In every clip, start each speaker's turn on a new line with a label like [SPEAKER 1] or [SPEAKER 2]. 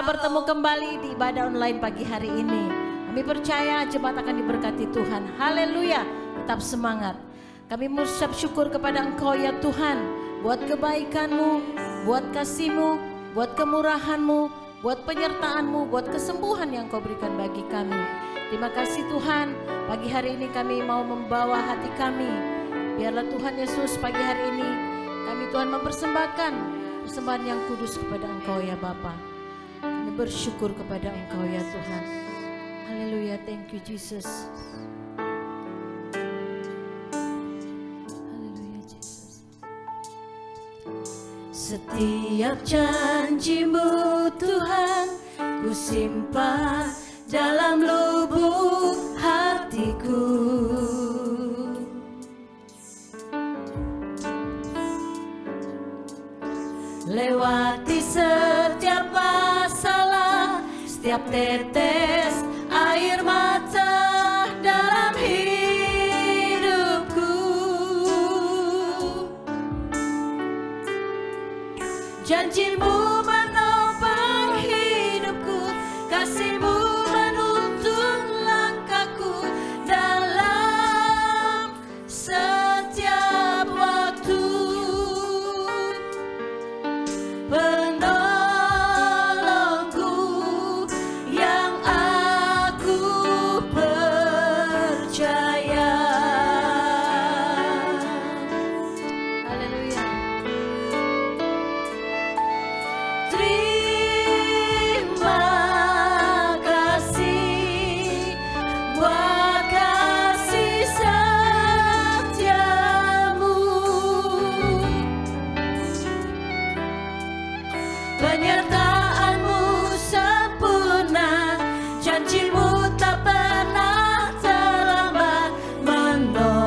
[SPEAKER 1] kita bertemu kembali di ibadah online pagi hari ini. Kami percaya jemaat akan diberkati Tuhan. Haleluya. Tetap semangat. Kami mengucap syukur kepada Engkau ya Tuhan, buat kebaikan-Mu, buat kasih-Mu, buat kemurahan-Mu, buat penyertaan-Mu, buat kesembuhan yang Kau berikan bagi kami. Terima kasih Tuhan, pagi hari ini kami mau membawa hati kami. Biarlah Tuhan Yesus pagi hari ini kami Tuhan mempersembahkan persembahan yang kudus kepada Engkau ya Bapa. Kami bersyukur kepada Engkau ya Tuhan. Haleluya, thank you Jesus. Setiap janji-Mu Tuhan ku simpan dalam lubuk hatiku. Lewati setiap masalah, setiap tetes air mata dalam hidupku. Janji-Mu menopang hidupku, kasih-Mu menuntun langkahku dalam setiap waktu. Penolongku yang aku percaya. Haleluya. Terima kasih buat kasih setiamu, penyertaan-Mu sempurna, janji-Mu tak pernah terlambat menolong.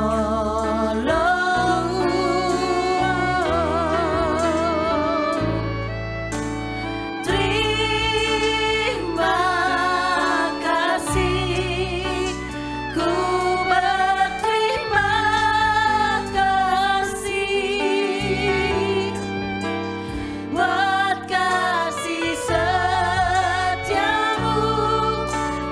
[SPEAKER 1] Terima kasih, ku berterima kasih buat kasih setiamu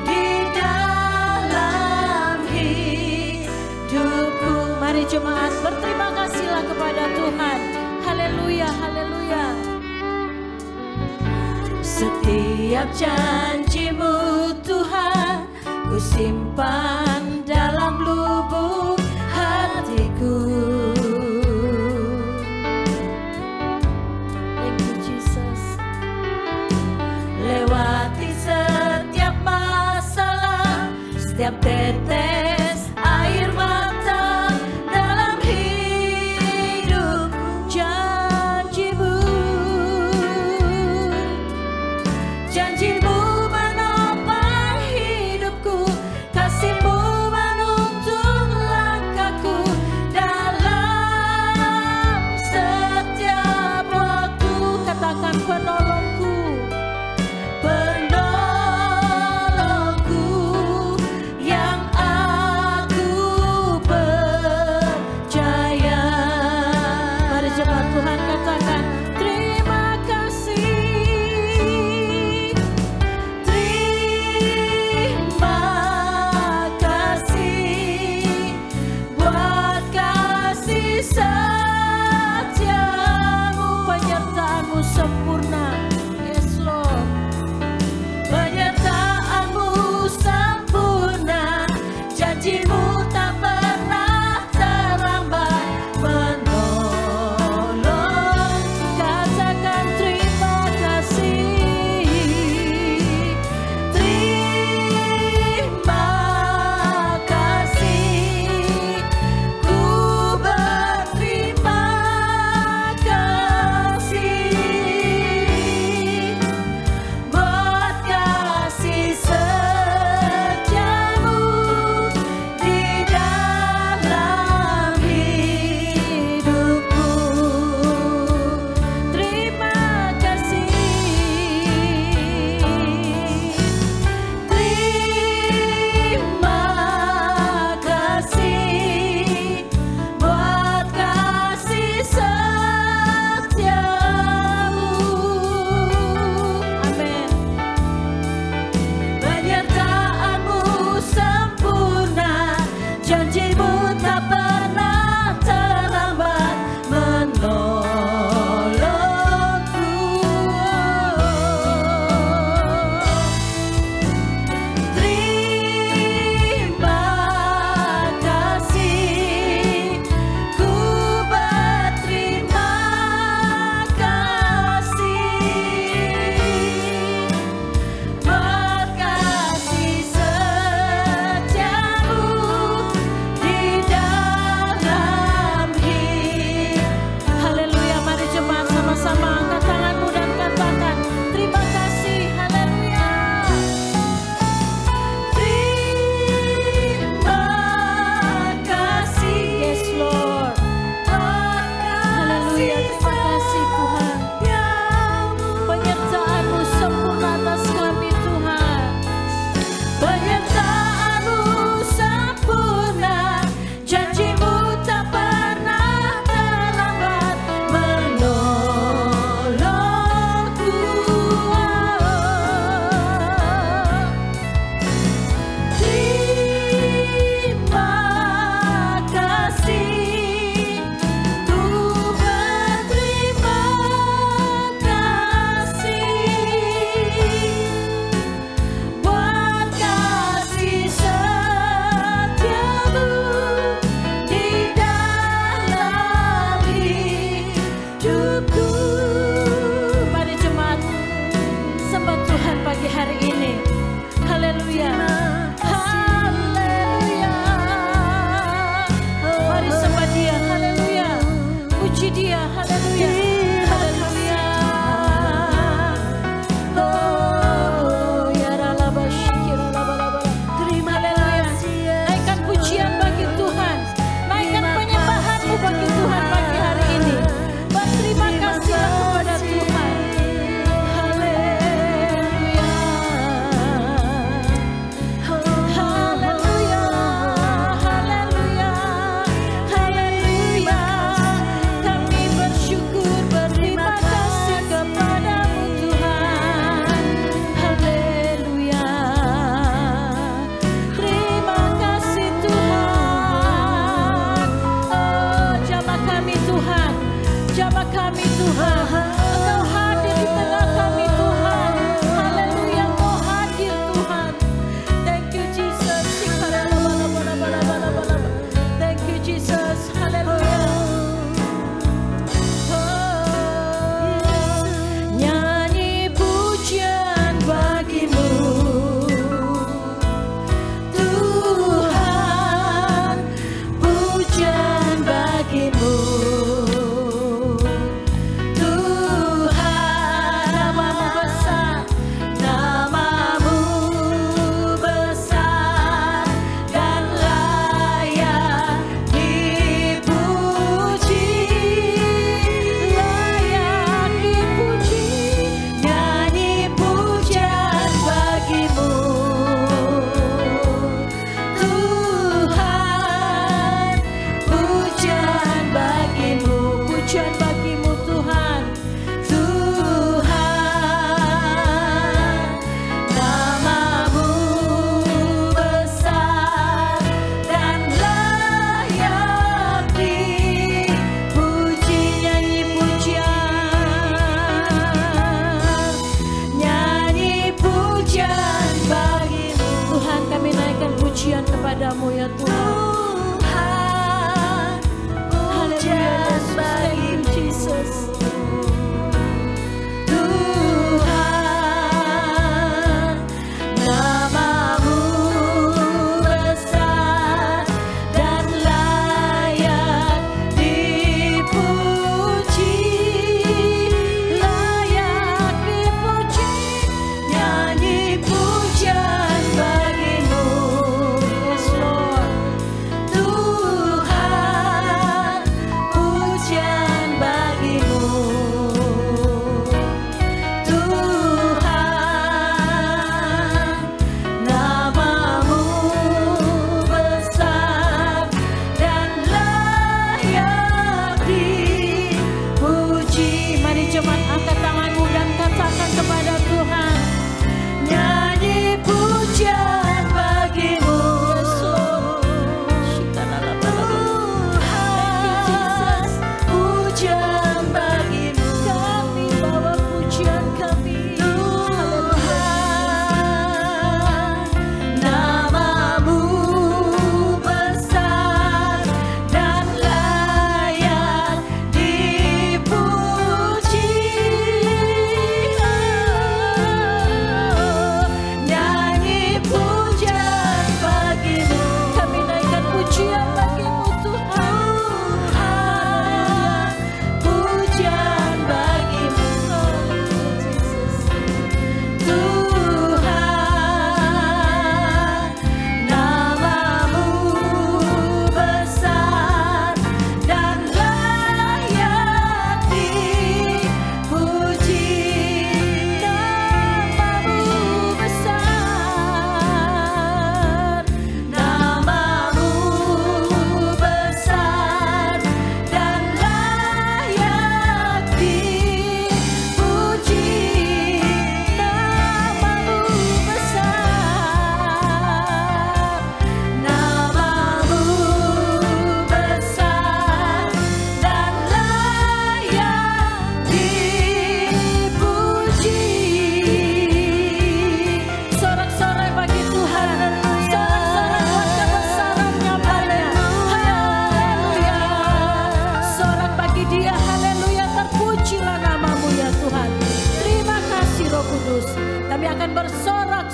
[SPEAKER 1] di dalam hidupku. Mari jemaat berterima kasihlah kepada Tuhan. Haleluya, haleluya. Setiap janji-Mu Tuhan ku simpan dalam lubuk hatiku. Thank you Jesus. Lewati setiap masalah, setiap tetes air mata dalam hidupku. Janji-Mu, janji-Mu menopang hidupku, kasih-Mu menuntun langkahku dalam setiap waktu. Katakan penolongku, penolongku yang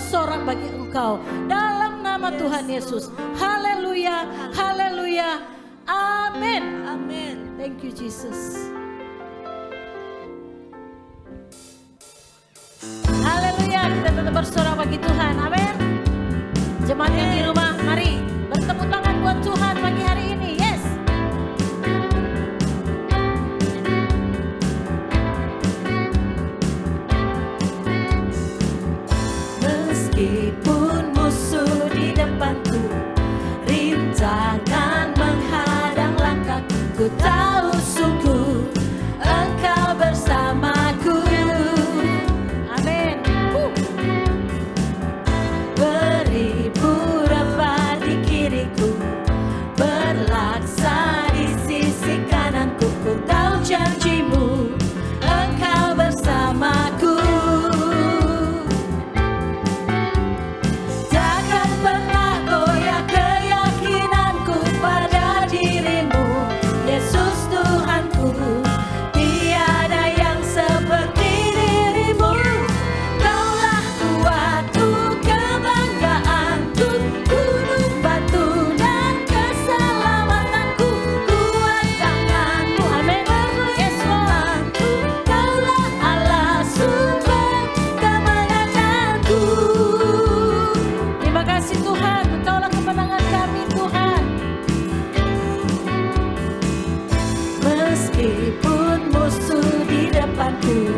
[SPEAKER 1] bersorak bagi Engkau dalam nama Tuhan Yesus. Haleluya, haleluya, amin.
[SPEAKER 2] Amin.
[SPEAKER 1] Thank you Jesus. Haleluya, kita tetap bersorak bagi Tuhan. Amin. Jemaat yang di rumah, mari bertepuk tangan buat Tuhan pagi hari ini. Yes.
[SPEAKER 2] Meskipun musuh di depanku, rintangan menghadang langkahku, ku tahu sungguh Engkau bersamaku.
[SPEAKER 1] Amin.
[SPEAKER 2] Beribu rebah di kiriku, berlaksa di sisi kananku, ku tahu janjimu Engkau bersamaku. Takkan pernah goyah keyakinanku pada dirimu, Yesus Tuhanku. Tiada yang seperti dirimu. Kaulah kuatku, kebanggaanku, gunung batu dan keselamatanku. Kuat tanganmu,
[SPEAKER 1] Amin. Yes Lord.
[SPEAKER 2] Kaulah Allah sumber kemenanganku.
[SPEAKER 1] Terima kasih Tuhan, Engkaulah kemenangan kami Tuhan.
[SPEAKER 2] Meskipun musuh di depanku,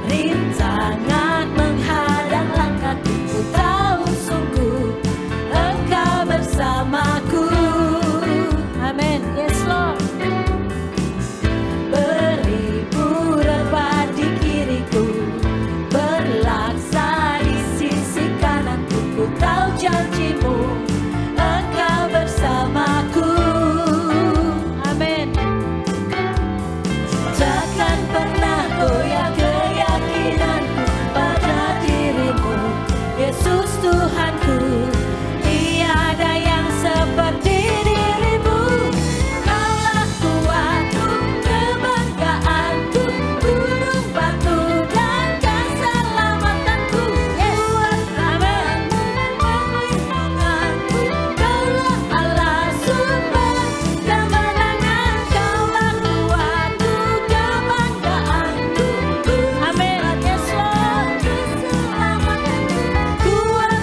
[SPEAKER 2] rintangan menghadang langkahku, ku tahu sungguh Engkau bersamaku.
[SPEAKER 1] Amin. Yes Lord.
[SPEAKER 2] Beribu rebah di kiriku, berlaksa di sisi kananku, ku tahu janjimu Engkau bersamaku.
[SPEAKER 1] Amin.
[SPEAKER 2] Takkan pernah goyah keyakinanku pada dirimu, Yesus Tuhanku. Tiada yang seperti dirimu. Kaulah kuatku, kebanggaanku, gunung batu dan keselamatanku. Kuat tanganmu, perlindunganku. Kaulah Allah sumber kemenangan. Kaulah kuatku, kebanggaanku,
[SPEAKER 1] Amin. Yes Lord.
[SPEAKER 2] keselamatanku. Kuat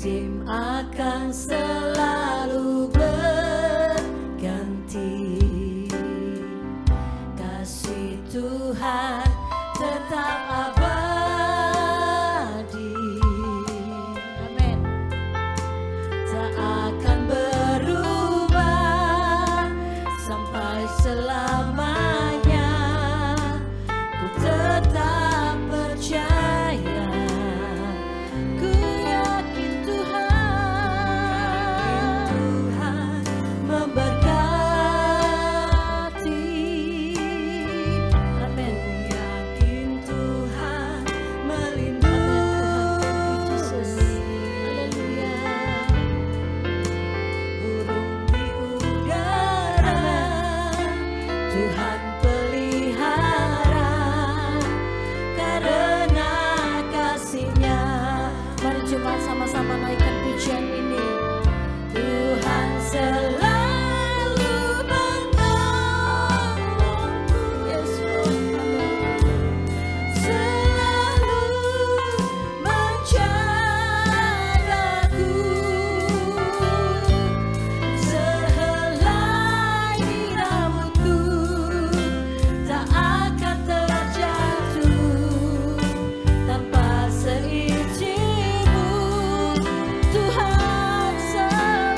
[SPEAKER 2] musim akan selalu berganti, kasih Tuhan tetap abadi.
[SPEAKER 1] Amin.
[SPEAKER 2] Tak akan berubah sampai selamanya. Ku tetap percaya, ku yakin Tuhan memberkati.
[SPEAKER 1] Amin.
[SPEAKER 2] Ku yakin Tuhan melindungi.
[SPEAKER 1] Haleluya.
[SPEAKER 2] Burung di udara Tuhan pelihara, karena kasih-Nya.
[SPEAKER 1] Mari jemaat sama-sama naikkan pujian ini.
[SPEAKER 2] Tuhan selalu menolongku, Yesus, selalu menjagaku. Sehelai rambutku tak akan terjatuh tanpa seizin-Mu. Tuhan selalu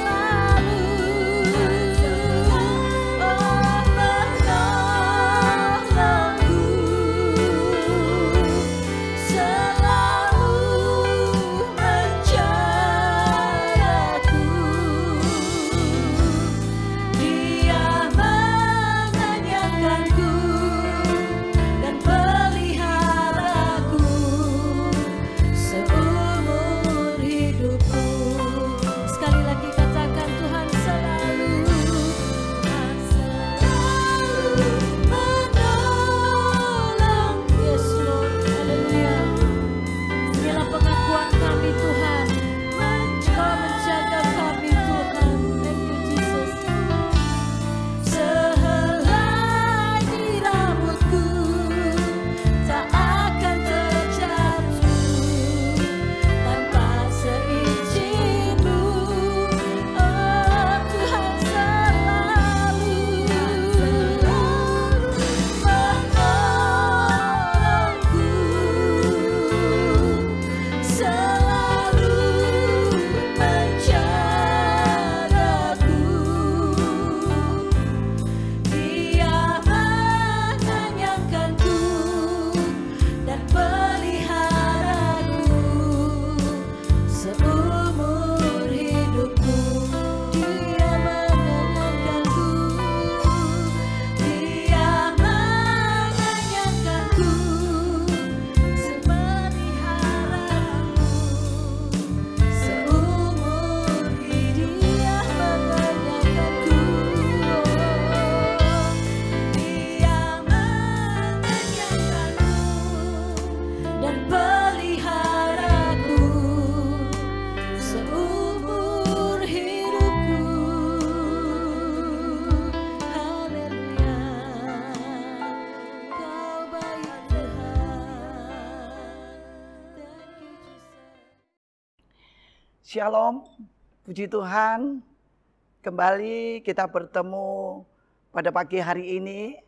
[SPEAKER 3] Shalom, puji Tuhan. Kembali kita bertemu pada pagi hari ini.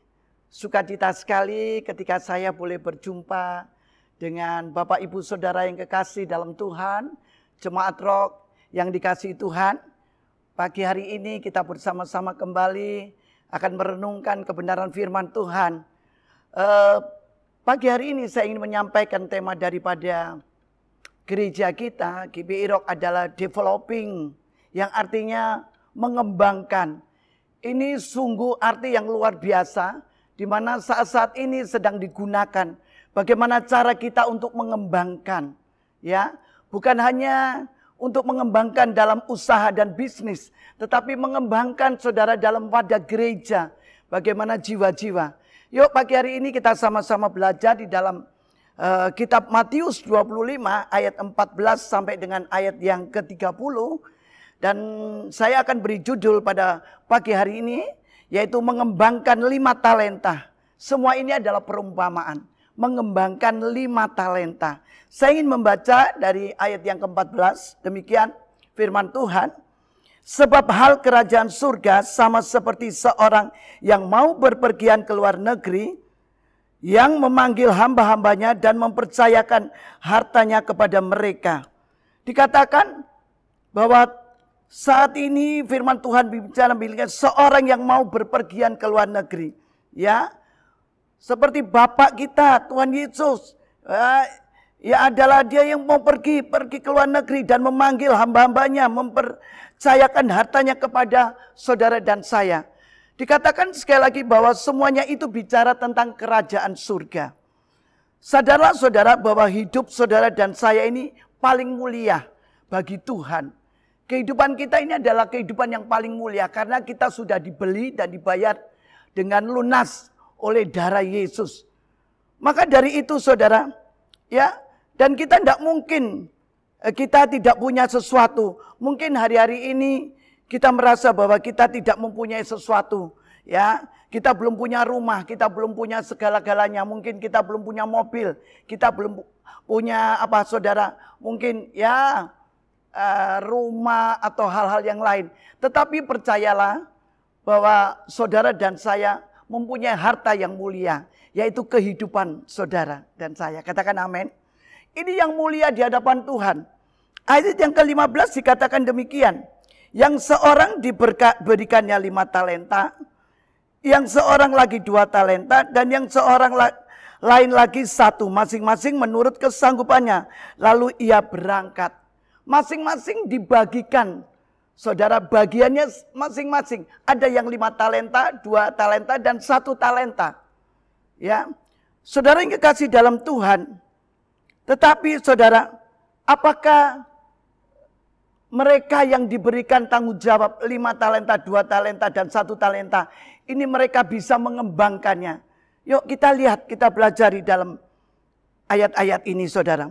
[SPEAKER 3] Sukacita sekali ketika saya boleh berjumpa dengan Bapak Ibu Saudara yang kekasih dalam Tuhan, Jemaat Rock yang dikasihi Tuhan. Pagi hari ini kita bersama-sama kembali akan merenungkan kebenaran firman Tuhan. Pagi hari ini saya ingin menyampaikan tema daripada gereja kita, GBI Rock adalah developing, yang artinya mengembangkan. Ini sungguh arti yang luar biasa, di mana saat-saat ini sedang digunakan. Bagaimana cara kita untuk mengembangkan, ya, bukan hanya untuk mengembangkan dalam usaha dan bisnis, tetapi mengembangkan saudara dalam wadah gereja. Bagaimana jiwa-jiwa. Yuk pagi hari ini kita sama-sama belajar di dalam kitab Matius 25 ayat 14 sampai dengan ayat yang ke-30. Dan saya akan beri judul pada pagi hari ini, yaitu mengembangkan 5 talenta. Semua ini adalah perumpamaan. mengembangkan 5 talenta. Saya ingin membaca dari ayat yang ke-14. Demikian firman Tuhan. Sebab hal kerajaan surga sama seperti seorang yang mau berpergian ke luar negeri, yang memanggil hamba-hambanya dan mempercayakan hartanya kepada mereka. Dikatakan bahwa saat ini firman Tuhan bicara seorang yang mau berpergian ke luar negeri. Ya, seperti Bapak kita, Tuhan Yesus. Ya adalah dia yang mau pergi ke luar negeri dan memanggil hamba-hambanya, mempercayakan hartanya kepada saudara dan saya. Dikatakan sekali lagi bahwa semuanya itu bicara tentang kerajaan surga. Sadarlah saudara bahwa hidup saudara dan saya ini paling mulia bagi Tuhan. Kehidupan kita ini adalah kehidupan yang paling mulia karena kita sudah dibeli dan dibayar dengan lunas oleh darah Yesus. Maka dari itu saudara, ya, dan kita tidak mungkin kita tidak punya sesuatu. Mungkin hari-hari ini kita merasa bahwa kita tidak mempunyai sesuatu. Ya, kita belum punya rumah, kita belum punya segala-galanya. Mungkin kita belum punya mobil, kita belum punya apa saudara. Mungkin ya rumah atau hal-hal yang lain. Tetapi percayalah bahwa saudara dan saya mempunyai harta yang mulia, yaitu kehidupan saudara dan saya. Katakan amin. Ini yang mulia di hadapan Tuhan. Ayat yang ke-15 dikatakan demikian. Yang seorang diberikannya 5 talenta, yang seorang lagi 2 talenta, dan yang seorang lain lagi 1, masing-masing menurut kesanggupannya. Lalu ia berangkat. Masing-masing dibagikan. Saudara, bagiannya masing-masing. Ada yang 5 talenta, 2 talenta, dan 1 talenta. Ya, saudara yang kekasih dalam Tuhan. Tetapi saudara, apakah mereka yang diberikan tanggung jawab 5 talenta, 2 talenta, dan 1 talenta, ini mereka bisa mengembangkannya? Yuk kita lihat, kita belajar di dalam ayat-ayat ini saudara.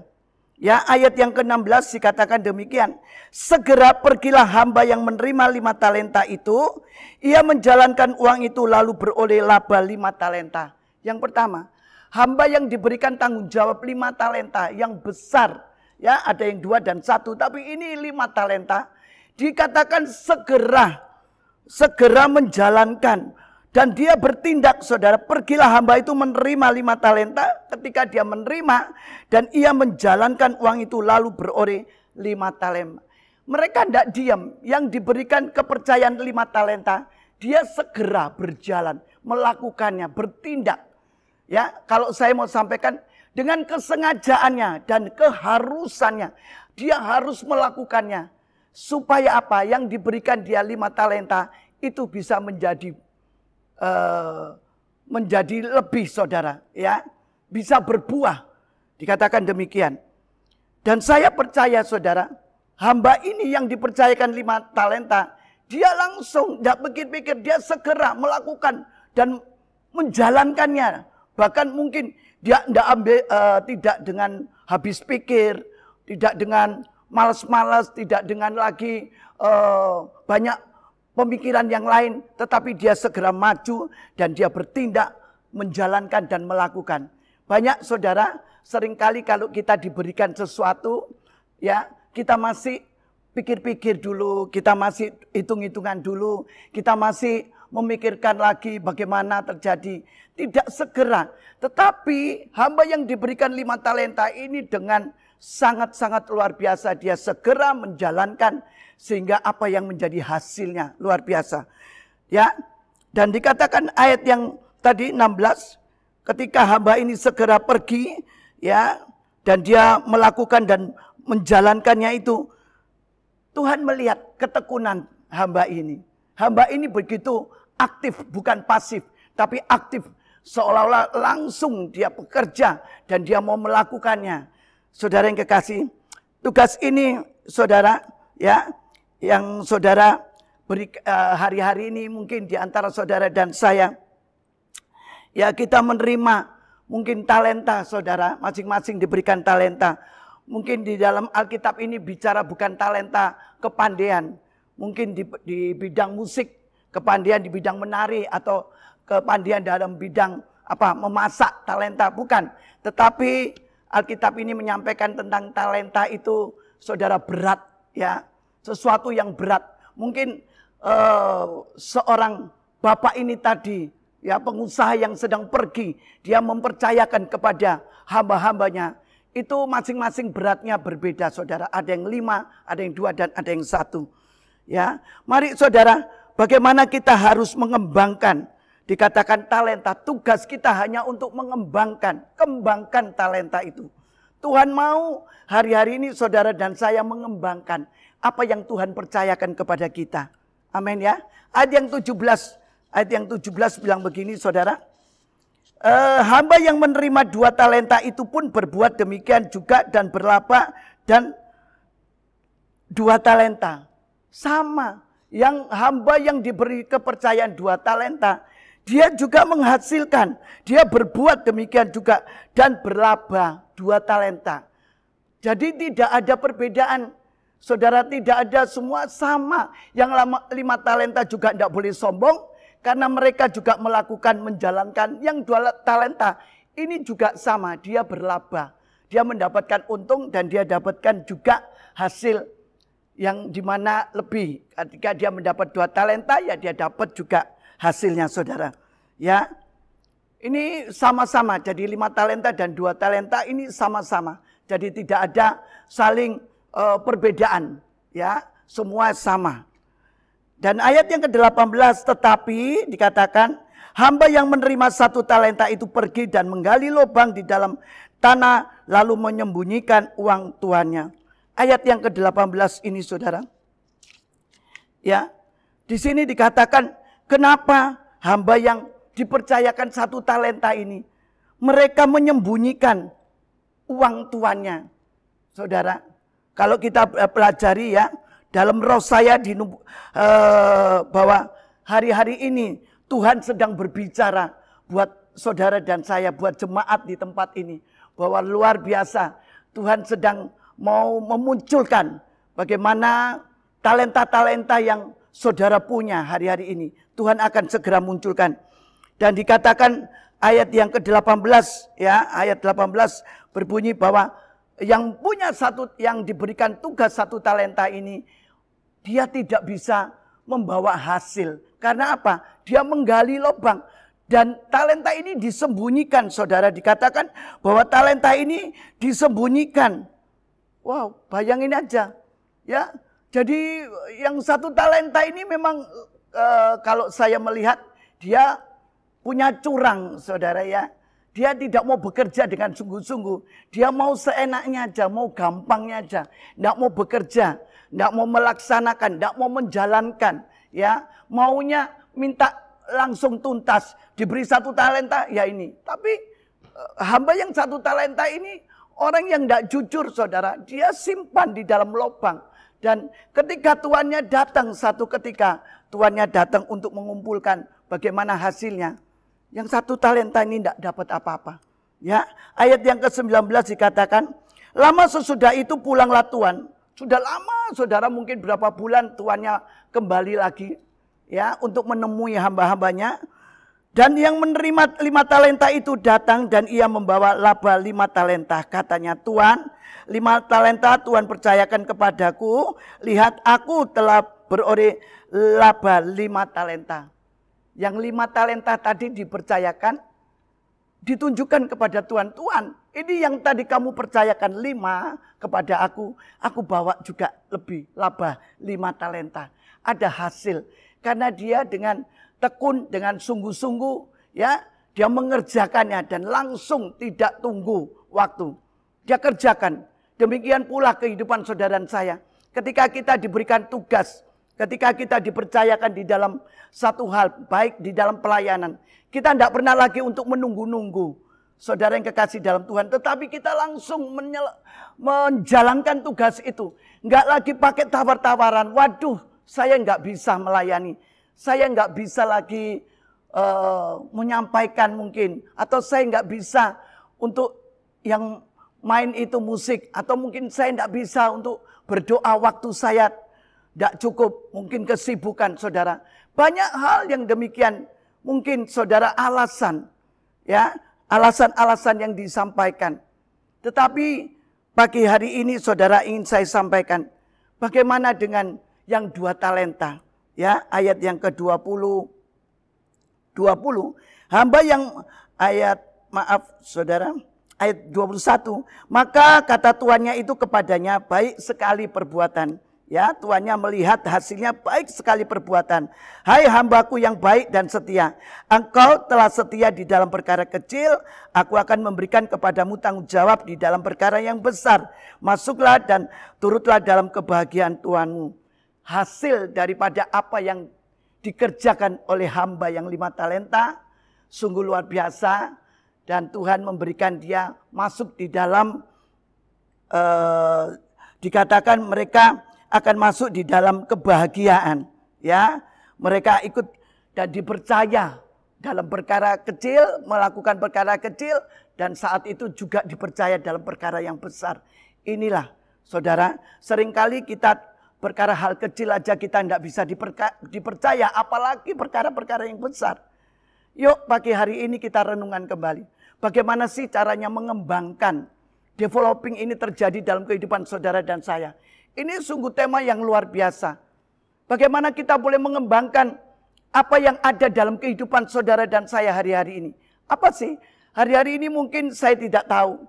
[SPEAKER 3] Ya, ayat yang ke-16 dikatakan demikian. Segera pergilah hamba yang menerima 5 talenta itu. Ia menjalankan uang itu lalu beroleh laba 5 talenta. Yang pertama, hamba yang diberikan tanggung jawab 5 talenta yang besar. Ya, ada yang 2 dan 1. Tapi ini 5 talenta. Dikatakan segera menjalankan. Dan dia bertindak saudara, pergilah hamba itu menerima 5 talenta. Ketika dia menerima dan ia menjalankan uang itu lalu beroleh 5 talenta. Mereka tidak diam, yang diberikan kepercayaan 5 talenta, dia segera berjalan, melakukannya, bertindak. Ya, kalau saya mau sampaikan dengan kesengajaannya dan keharusannya, dia harus melakukannya. Supaya apa? Yang diberikan dia 5 talenta itu bisa menjadi lebih saudara, ya, bisa berbuah, dikatakan demikian. Dan saya percaya saudara, hamba ini yang dipercayakan 5 talenta, dia langsung tidak pikir-pikir, dia segera melakukan dan menjalankannya. Bahkan mungkin dia tidak dengan habis pikir, tidak dengan malas-malas, tidak dengan lagi banyak pemikiran yang lain, tetapi dia segera maju dan dia bertindak, menjalankan dan melakukan. Banyak saudara, seringkali kalau kita diberikan sesuatu, ya, kita masih pikir-pikir dulu, kita masih hitung-hitungan dulu, kita masih memikirkan lagi bagaimana terjadi. Tidak segera. Tetapi hamba yang diberikan 5 talenta ini dengan sangat-sangat luar biasa, dia segera menjalankan. Sehingga apa yang menjadi hasilnya luar biasa. Ya. Dan dikatakan ayat yang tadi 16. Ketika hamba ini segera pergi. Ya. Dan dia melakukan dan menjalankannya itu. Tuhan melihat ketekunan hamba ini. Hamba ini begitu aktif, bukan pasif. Tapi aktif. Seolah-olah langsung dia bekerja. Dan dia mau melakukannya. Saudara yang kekasih. Tugas ini saudara. Ya. Yang saudara beri hari-hari ini mungkin di antara saudara dan saya. Ya, kita menerima mungkin talenta saudara, masing-masing diberikan talenta. Mungkin di dalam Alkitab ini bicara bukan talenta kepandaian. Mungkin di bidang musik, kepandaian di bidang menari, atau kepandaian dalam bidang memasak talenta, bukan. Tetapi Alkitab ini menyampaikan tentang talenta itu saudara berat ya, sesuatu yang berat. Mungkin seorang bapak ini tadi ya, pengusaha yang sedang pergi, dia mempercayakan kepada hamba-hambanya. Itu masing-masing beratnya berbeda saudara. Ada yang 5, ada yang 2 dan ada yang 1. Ya, mari saudara, bagaimana kita harus mengembangkan. Dikatakan talenta, tugas kita hanya untuk kembangkan talenta itu. Tuhan mau hari-hari ini saudara dan saya mengembangkan apa yang Tuhan percayakan kepada kita. Amin ya. Ayat yang 17 bilang begini saudara. Hamba yang menerima 2 talenta itu pun berbuat demikian juga dan berlaba dan 2 talenta. Sama, yang hamba yang diberi kepercayaan 2 talenta, dia juga menghasilkan, dia berbuat demikian juga dan berlaba 2 talenta. Jadi tidak ada perbedaan. Saudara, tidak ada, semua sama. Yang 5 talenta juga tidak boleh sombong. Karena mereka juga melakukan, menjalankan yang 2 talenta. Ini juga sama, dia berlaba. Dia mendapatkan untung dan dia dapatkan juga hasil yang dimana lebih. Ketika dia mendapat 2 talenta, ya dia dapat juga hasilnya saudara. Ya, ini sama-sama. Jadi 5 talenta dan 2 talenta ini sama-sama. Jadi tidak ada saling perbedaan. Ya, semua sama. Dan ayat yang ke-18, tetapi dikatakan hamba yang menerima 1 talenta itu pergi dan menggali lubang di dalam tanah lalu menyembunyikan uang tuannya. Ayat yang ke-18 ini saudara. Ya, di sini dikatakan kenapa hamba yang dipercayakan 1 talenta ini mereka menyembunyikan uang tuannya. Saudara, kalau kita pelajari ya, dalam roh saya bahwa hari-hari ini Tuhan sedang berbicara buat saudara dan saya, buat jemaat di tempat ini. Bahwa luar biasa Tuhan sedang mau memunculkan bagaimana talenta-talenta yang saudara punya hari-hari ini. Tuhan akan segera munculkan. Dan dikatakan ayat yang ke-18 ya, ayat 18 berbunyi bahwa yang punya yang diberikan tugas 1 talenta ini, dia tidak bisa membawa hasil. Karena apa? Dia menggali lubang. Dan talenta ini disembunyikan saudara. Dikatakan bahwa talenta ini disembunyikan. Wow, bayangin aja. Ya, jadi yang 1 talenta ini memang kalau saya melihat dia punya curang saudara ya. Dia tidak mau bekerja dengan sungguh-sungguh. Dia mau seenaknya aja, mau gampangnya aja. Tidak mau bekerja, tidak mau melaksanakan, tidak mau menjalankan. Ya, maunya minta langsung tuntas. Diberi 1 talenta, ya ini. Tapi hamba yang 1 talenta ini orang yang tidak jujur saudara. Dia simpan di dalam lubang. Dan ketika tuannya datang, satu ketika tuannya datang untuk mengumpulkan bagaimana hasilnya. Yang 1 talenta ini tidak dapat apa-apa. Ya, ayat yang ke-19 dikatakan, lama sesudah itu pulanglah tuan. Sudah lama saudara, mungkin berapa bulan tuannya kembali lagi ya untuk menemui hamba-hambanya. Dan yang menerima 5 talenta itu datang dan ia membawa laba 5 talenta. Katanya, Tuan, 5 talenta Tuhan percayakan kepadaku. Lihat, aku telah beroleh laba 5 talenta. Yang 5 talenta tadi dipercayakan, ditunjukkan kepada Tuhan. Tuhan, ini yang tadi kamu percayakan 5 kepada aku bawa juga lebih, laba 5 talenta. Ada hasil. Karena dia dengan tekun, dengan sungguh-sungguh, ya, dia mengerjakannya dan langsung tidak tunggu waktu. Dia kerjakan. Demikian pula kehidupan saudara dan saya. Ketika kita diberikan tugas, ketika kita dipercayakan di dalam satu hal, baik di dalam pelayanan, kita tidak pernah lagi untuk menunggu-nunggu. Saudara yang kekasih dalam Tuhan, tetapi kita langsung menjalankan tugas itu. Enggak lagi pakai tawar-tawaran, waduh saya enggak bisa melayani. Saya enggak bisa lagi menyampaikan mungkin. Atau saya enggak bisa untuk yang main itu musik. Atau mungkin saya enggak bisa untuk berdoa waktu saya tidak cukup. Mungkin kesibukan saudara. Banyak hal yang demikian. Mungkin saudara alasan. ya, alasan-alasan yang disampaikan. Tetapi pagi hari ini saudara ingin saya sampaikan, bagaimana dengan yang 2 talenta? Ya, ayat yang ke-20. 20, hamba yang ayat ayat 21, maka kata tuannya itu kepadanya, baik sekali perbuatan. Ya, tuannya melihat hasilnya, baik sekali perbuatan. Hai hambaku yang baik dan setia, engkau telah setia di dalam perkara kecil, aku akan memberikan kepadamu tanggung jawab di dalam perkara yang besar. Masuklah dan turutlah dalam kebahagiaan Tuhanmu. Hasil daripada apa yang dikerjakan oleh hamba yang 5 talenta sungguh luar biasa, dan Tuhan memberikan dia masuk di dalam dikatakan mereka akan masuk di dalam kebahagiaan, ya. Mereka ikut dan dipercaya dalam perkara kecil, melakukan perkara kecil, dan saat itu juga dipercaya dalam perkara yang besar. Inilah saudara, seringkali kita perkara hal kecil aja kita tidak bisa dipercaya, apalagi perkara-perkara yang besar. Yuk pagi hari ini kita renungan kembali. Bagaimana sih caranya mengembangkan, developing ini terjadi dalam kehidupan saudara dan saya. Ini sungguh tema yang luar biasa. Bagaimana kita boleh mengembangkan apa yang ada dalam kehidupan saudara dan saya hari-hari ini. Apa sih? Hari-hari ini mungkin saya tidak tahu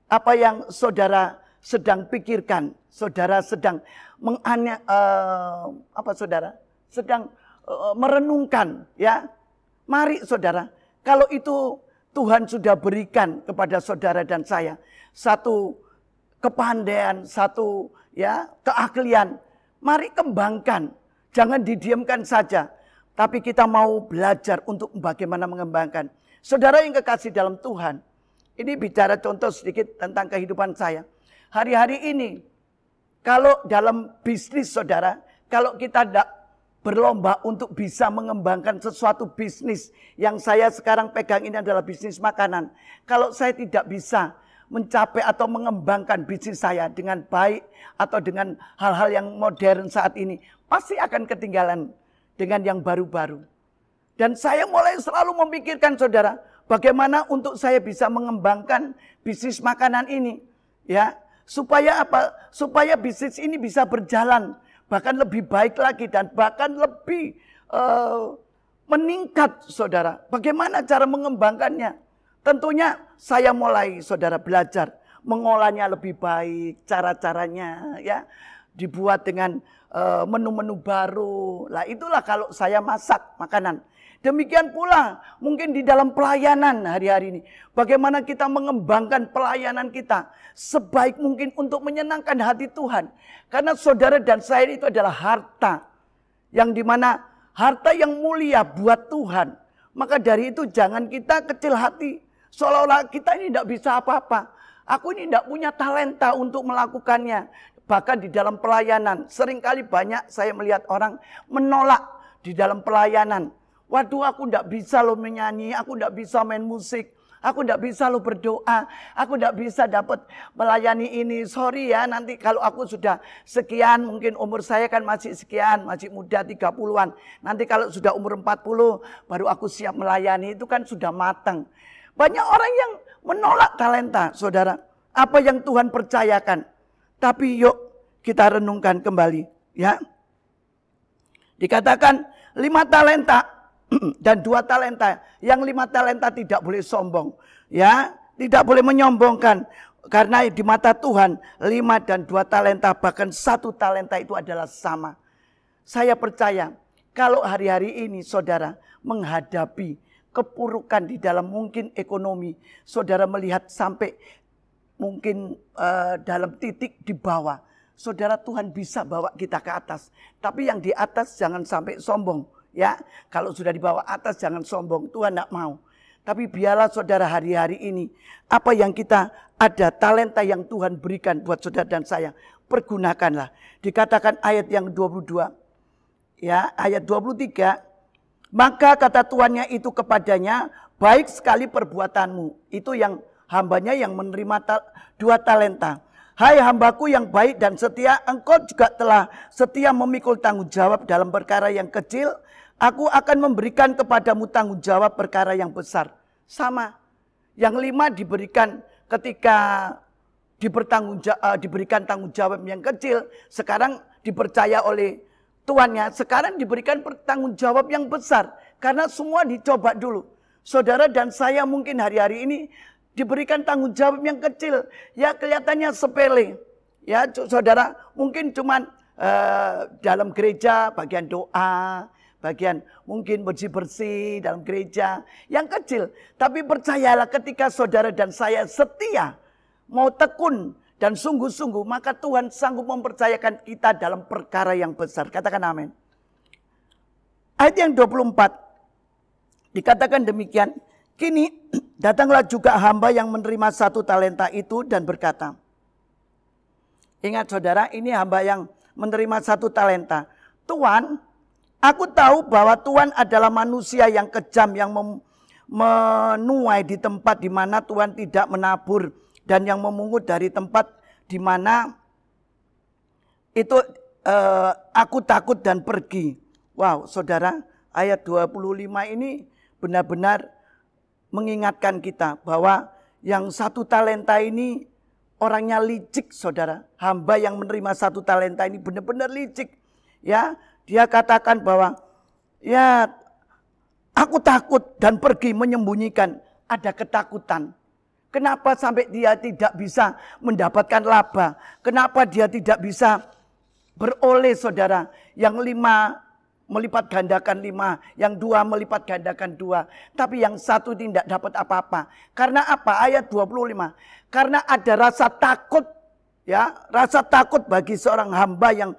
[SPEAKER 3] apa yang saudara sedang pikirkan. Saudara sedang sedang merenungkan, ya. Mari saudara, kalau itu Tuhan sudah berikan kepada saudara dan saya satu kepandaian, satu keahlian, mari kembangkan. Jangan didiamkan saja, tapi kita mau belajar untuk bagaimana mengembangkan. Saudara yang kekasih dalam Tuhan, ini bicara contoh sedikit tentang kehidupan saya. Hari-hari ini, kalau dalam bisnis saudara, kalau kita tidak berlomba untuk bisa mengembangkan sesuatu bisnis, yang saya sekarang pegang ini adalah bisnis makanan. Kalau saya tidak bisa mencapai atau mengembangkan bisnis saya dengan baik atau dengan hal-hal yang modern saat ini, pasti akan ketinggalan dengan yang baru-baru. Dan saya mulai selalu memikirkan saudara, bagaimana untuk saya bisa mengembangkan bisnis makanan ini, ya, supaya apa? Supaya bisnis ini bisa berjalan bahkan lebih baik lagi dan bahkan lebih meningkat saudara. Bagaimana cara mengembangkannya? Tentunya saya mulai saudara belajar mengolahnya lebih baik, cara-caranya, ya, dibuat dengan menu-menu baru. Lah itulah kalau saya masak makanan. Demikian pula mungkin di dalam pelayanan hari-hari ini. Bagaimana kita mengembangkan pelayanan kita sebaik mungkin untuk menyenangkan hati Tuhan. Karena saudara dan saya itu adalah harta. Yang dimana harta yang mulia buat Tuhan. Maka dari itu jangan kita kecil hati. Seolah-olah kita ini tidak bisa apa-apa. Aku ini tidak punya talenta untuk melakukannya. Bahkan di dalam pelayanan, seringkali banyak saya melihat orang menolak di dalam pelayanan. Waduh, aku tidak bisa loh menyanyi, aku tidak bisa main musik, aku tidak bisa loh berdoa, aku tidak bisa dapat melayani ini. Sorry ya, nanti kalau aku sudah sekian, mungkin umur saya kan masih sekian, masih muda 30-an. Nanti kalau sudah umur 40, baru aku siap melayani, itu kan sudah matang. Banyak orang yang menolak talenta, saudara. Apa yang Tuhan percayakan. Tapi yuk kita renungkan kembali, ya. Dikatakan 5 talenta dan 2 talenta. Yang 5 talenta tidak boleh sombong, ya. Tidak boleh menyombongkan. Karena di mata Tuhan 5 dan 2 talenta, bahkan 1 talenta itu adalah sama. Saya percaya kalau hari-hari ini saudara menghadapi kepurukan di dalam mungkin ekonomi, saudara melihat sampai mungkin dalam titik di bawah, saudara, Tuhan bisa bawa kita ke atas. Tapi yang di atas jangan sampai sombong, ya. Kalau sudah di bawah atas jangan sombong, Tuhan tidak mau. Tapi biarlah saudara hari-hari ini, apa yang kita ada, talenta yang Tuhan berikan buat saudara dan saya, pergunakanlah. Dikatakan ayat yang 22, ya, ayat 23, maka kata tuannya itu kepadanya, baik sekali perbuatanmu. Itu yang hambanya yang menerima 2 talenta. Hai hambaku yang baik dan setia, engkau juga telah setia memikul tanggung jawab dalam perkara yang kecil. Aku akan memberikan kepadamu tanggung jawab perkara yang besar. sama. Yang 5 diberikan ketika diberikan tanggung jawab yang kecil, sekarang dipercaya oleh tuannya, sekarang diberikan tanggung jawab yang besar. Karena semua dicoba dulu. Saudara dan saya mungkin hari-hari ini diberikan tanggung jawab yang kecil. Ya kelihatannya sepele. Ya saudara mungkin cuman dalam gereja bagian doa, bagian mungkin bersih-bersih dalam gereja. Yang kecil. Tapi percayalah ketika saudara dan saya setia, mau tekun dan sungguh-sungguh, maka Tuhan sanggup mempercayakan kita dalam perkara yang besar. Katakan amin. Ayat yang 24. Dikatakan demikian, kini datanglah juga hamba yang menerima 1 talenta itu dan berkata. Ingat saudara, ini hamba yang menerima 1 talenta. Tuan, aku tahu bahwa Tuhan adalah manusia yang kejam, yang menuai di tempat di mana Tuhan tidak menabur. Dan yang memungut dari tempat di mana itu aku takut dan pergi. Wow saudara, ayat 25 ini benar-benar mengingatkan kita bahwa yang 1 talenta ini orangnya licik saudara. Hamba yang menerima 1 talenta ini benar-benar licik. Ya, dia katakan bahwa ya aku takut dan pergi menyembunyikan. Ada ketakutan. Kenapa sampai dia tidak bisa mendapatkan laba? Kenapa dia tidak bisa beroleh saudara? Yang 5 melipat gandakan 5, yang 2 melipat gandakan 2. Tapi yang 1 tidak dapat apa-apa. Karena apa? Ayat 25. Karena ada rasa takut, ya, rasa takut bagi seorang hamba yang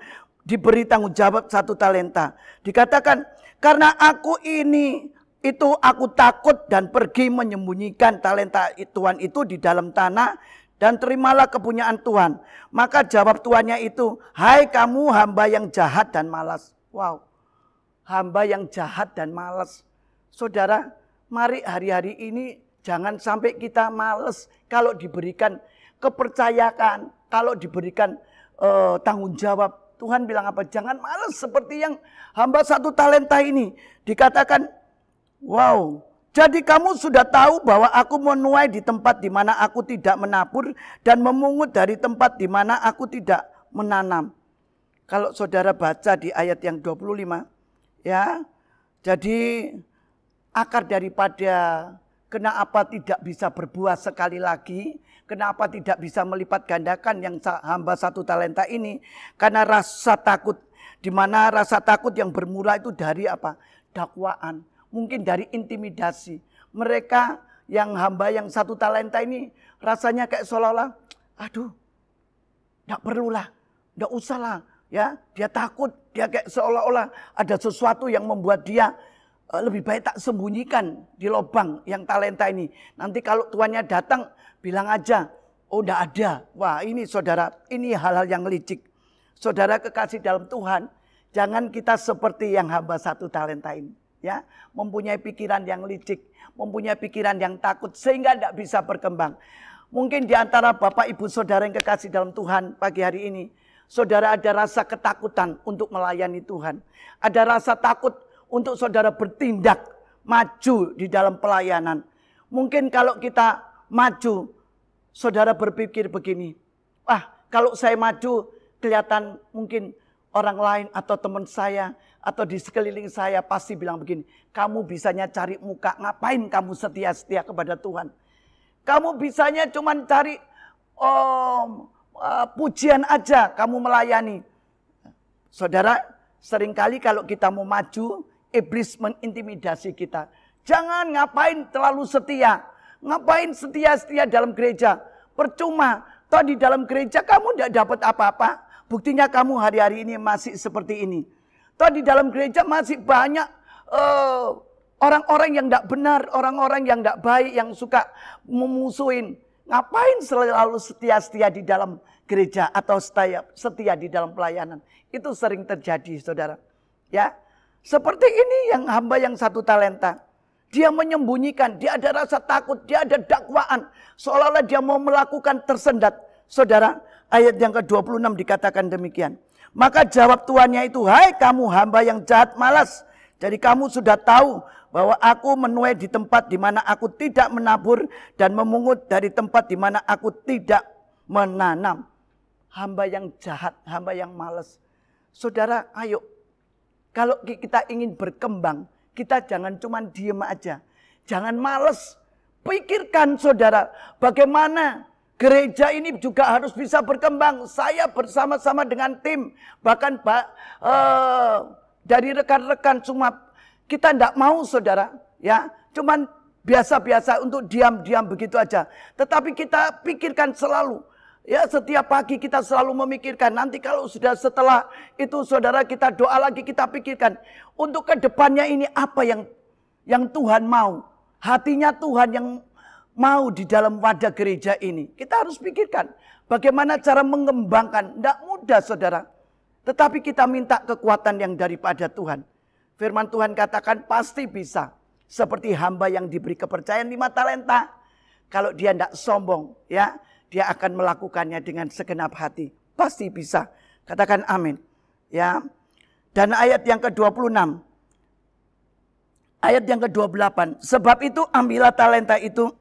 [SPEAKER 3] diberi tanggung jawab 1 talenta. Dikatakan, karena aku aku takut dan pergi menyembunyikan talenta Tuhan itu di dalam tanah dan terimalah kepunyaan Tuhan. Maka jawab tuannya itu, hai kamu hamba yang jahat dan malas. Wow. Hamba yang jahat dan malas. Saudara, mari hari-hari ini jangan sampai kita malas kalau diberikan kepercayaan, kalau diberikan tanggung jawab. Tuhan bilang apa? Jangan malas seperti yang hamba 1 talenta ini. Dikatakan, wow, jadi kamu sudah tahu bahwa aku menuai di tempat di mana aku tidak menabur dan memungut dari tempat di mana aku tidak menanam. Kalau saudara baca di ayat yang 25, ya, jadi akar daripada kenapa tidak bisa berbuah sekali lagi, kenapa tidak bisa melipat gandakan yang hamba 1 talenta ini, karena rasa takut. Di mana rasa takut yang bermula itu dari apa? Dakwaan, mungkin dari intimidasi. Mereka yang hamba yang 1 talenta ini rasanya kayak seolah-olah, aduh, tidak perlulah, tidak usahlah. Ya, dia takut, dia kayak seolah-olah ada sesuatu yang membuat dia lebih baik tak sembunyikan di lubang yang talenta ini. Nanti kalau tuannya datang bilang aja, oh tidak ada. Wah ini saudara, ini hal-hal yang licik. Saudara kekasih dalam Tuhan, jangan kita seperti yang hamba 1 talenta ini. Ya, mempunyai pikiran yang licik, mempunyai pikiran yang takut sehingga tidak bisa berkembang. Mungkin di antara Bapak Ibu Saudara yang kekasih dalam Tuhan pagi hari ini, saudara ada rasa ketakutan untuk melayani Tuhan. Ada rasa takut untuk saudara bertindak maju di dalam pelayanan. Mungkin kalau kita maju, saudara berpikir begini, kalau saya maju kelihatan mungkin orang lain atau teman saya atau di sekeliling saya pasti bilang begini, kamu bisanya cari muka, ngapain kamu setia-setia kepada Tuhan? Kamu bisanya cuma cari pujian aja kamu melayani. Saudara, seringkali kalau kita mau maju, iblis mengintimidasi kita. Jangan ngapain terlalu setia. Ngapain setia-setia dalam gereja. Percuma, toh di dalam gereja kamu tidak dapat apa-apa. Buktinya kamu hari-hari ini masih seperti ini. Toh di dalam gereja masih banyak orang-orang yang tidak benar, orang-orang yang tidak baik, yang suka memusuhin. Ngapain selalu setia-setia di dalam gereja atau setia di dalam pelayanan? Itu sering terjadi, saudara. Ya, seperti ini yang hamba yang 1 talenta. Dia menyembunyikan, dia ada rasa takut, dia ada dakwaan. Seolah-olah dia mau melakukan tersendat. Saudara, ayat yang ke-26 dikatakan demikian. Maka jawab tuannya itu, hai kamu hamba yang jahat malas. Jadi kamu sudah tahu bahwa aku menuai di tempat di mana aku tidak menabur dan memungut dari tempat di mana aku tidak menanam. Hamba yang jahat, hamba yang malas. Saudara, ayo. Kalau kita ingin berkembang, kita jangan cuma diem aja. Jangan malas. Pikirkan saudara, bagaimana gereja ini juga harus bisa berkembang. Saya bersama-sama dengan tim, bahkan dari rekan-rekan semua, kita tidak mau saudara, ya, cuman biasa-biasa untuk diam-diam begitu aja. Tetapi kita pikirkan selalu, ya, setiap pagi kita selalu memikirkan. Nanti kalau sudah setelah itu saudara, kita doa lagi, kita pikirkan untuk kedepannya ini apa yang Tuhan mau, hatinya Tuhan yang mau di dalam wadah gereja ini. Kita harus pikirkan bagaimana cara mengembangkan. Tidak mudah saudara. Tetapi kita minta kekuatan yang daripada Tuhan. Firman Tuhan katakan pasti bisa. Seperti hamba yang diberi kepercayaan 5 talenta. Kalau dia tidak sombong, ya, dia akan melakukannya dengan segenap hati. Pasti bisa. Katakan amin. Ya. Dan ayat yang ke-26. Ayat yang ke-28. Sebab itu ambillah talenta itu.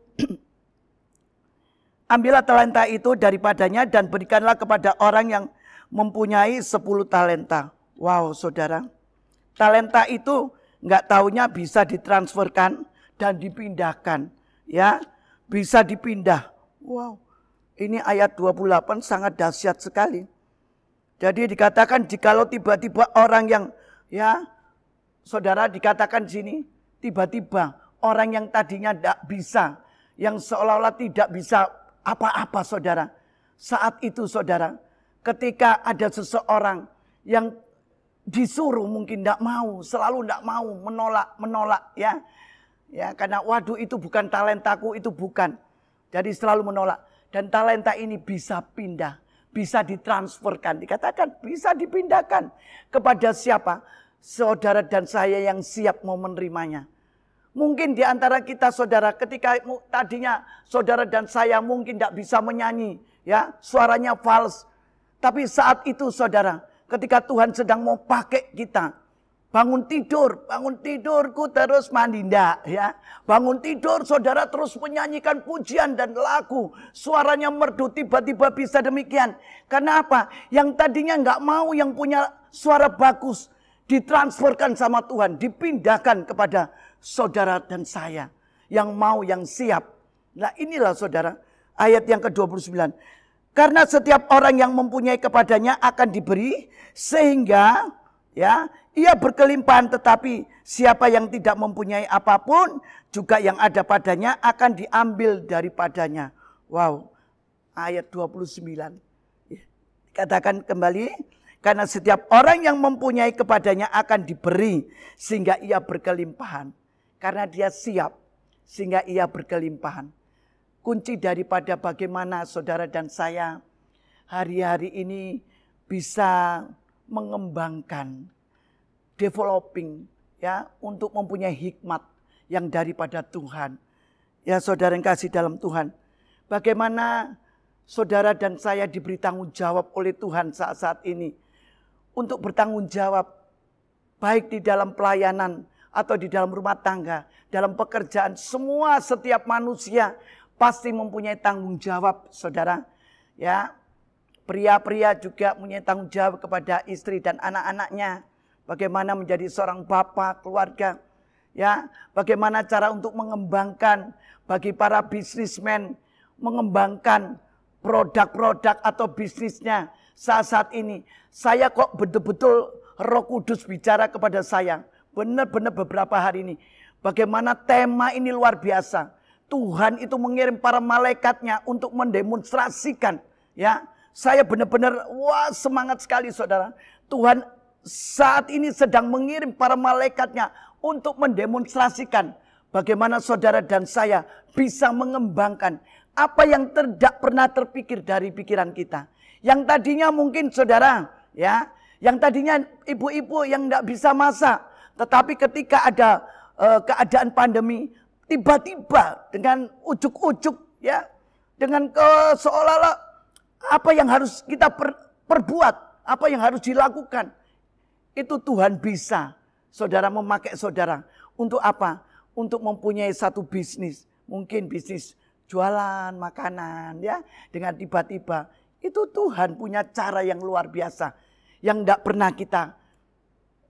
[SPEAKER 3] Ambillah talenta itu daripadanya dan berikanlah kepada orang yang mempunyai 10 talenta. Wow saudara. Talenta itu nggak taunya bisa ditransferkan dan dipindahkan. Ya, bisa dipindah. Wow. Ini ayat 28 sangat dahsyat sekali. Jadi dikatakan jikalau tiba-tiba orang yang, ya, saudara dikatakan di sini, tiba-tiba orang yang tadinya tidak bisa, yang seolah-olah tidak bisa apa-apa saudara. Saat itu saudara, ketika ada seseorang yang disuruh mungkin tidak mau, selalu tidak mau, menolak ya. Ya, karena waduh itu bukan talentaku, itu bukan. Jadi selalu menolak. Dan talenta ini bisa pindah, bisa ditransferkan. Dikatakan bisa dipindahkan kepada siapa? Saudara dan saya yang siap mau menerimanya. Mungkin di antara kita saudara ketika tadinya saudara dan saya mungkin tidak bisa menyanyi. Ya, suaranya fals. Tapi saat itu saudara, ketika Tuhan sedang mau pakai kita, bangun tidurku terus mandi ndak, ya. Bangun tidur saudara terus menyanyikan pujian dan lagu, suaranya merdu tiba-tiba bisa demikian. Karena apa? Yang tadinya nggak mau yang punya suara bagus ditransferkan sama Tuhan, dipindahkan kepada saudara dan saya yang mau, yang siap. Nah inilah saudara ayat yang ke-29. Karena setiap orang yang mempunyai kepadanya akan diberi, sehingga ya ia berkelimpahan, tetapi siapa yang tidak mempunyai apapun, juga yang ada padanya akan diambil daripadanya. Wow, ayat 29. Katakan kembali, karena setiap orang yang mempunyai kepadanya akan diberi, sehingga ia berkelimpahan. Karena dia siap, sehingga ia berkelimpahan. Kunci daripada bagaimana saudara dan saya hari-hari ini bisa mengembangkan, developing, ya, untuk mempunyai hikmat yang daripada Tuhan. Ya saudara yang kasih dalam Tuhan. Bagaimana saudara dan saya diberi tanggung jawab oleh Tuhan saat-saat ini. Untuk bertanggung jawab baik di dalam pelayanan atau di dalam rumah tangga, dalam pekerjaan. Semua setiap manusia pasti mempunyai tanggung jawab saudara. Ya, pria-pria juga punya tanggung jawab kepada istri dan anak-anaknya. Bagaimana menjadi seorang bapak keluarga. Ya, bagaimana cara untuk mengembangkan bagi para bisnismen, mengembangkan produk-produk atau bisnisnya saat-saat ini. Saya kok betul-betul Roh Kudus bicara kepada saya. Benar-benar beberapa hari ini. Bagaimana tema ini luar biasa. Tuhan itu mengirim para malaikatnya untuk mendemonstrasikan. Ya, saya benar-benar wah semangat sekali saudara. Tuhan saat ini sedang mengirim para malaikatnya untuk mendemonstrasikan bagaimana saudara dan saya bisa mengembangkan apa yang tidak pernah terpikir dari pikiran kita. Yang tadinya mungkin saudara, ya, yang tadinya ibu-ibu yang tidak bisa masak, tetapi ketika ada keadaan pandemi, tiba-tiba dengan ujuk-ujuk, ya, dengan seolah-olah apa yang harus kita perbuat, apa yang harus dilakukan, itu Tuhan bisa saudara memakai saudara. Untuk apa? Untuk mempunyai satu bisnis. Mungkin bisnis jualan makanan ya. Dengan tiba-tiba. Itu Tuhan punya cara yang luar biasa. Yang tidak pernah kita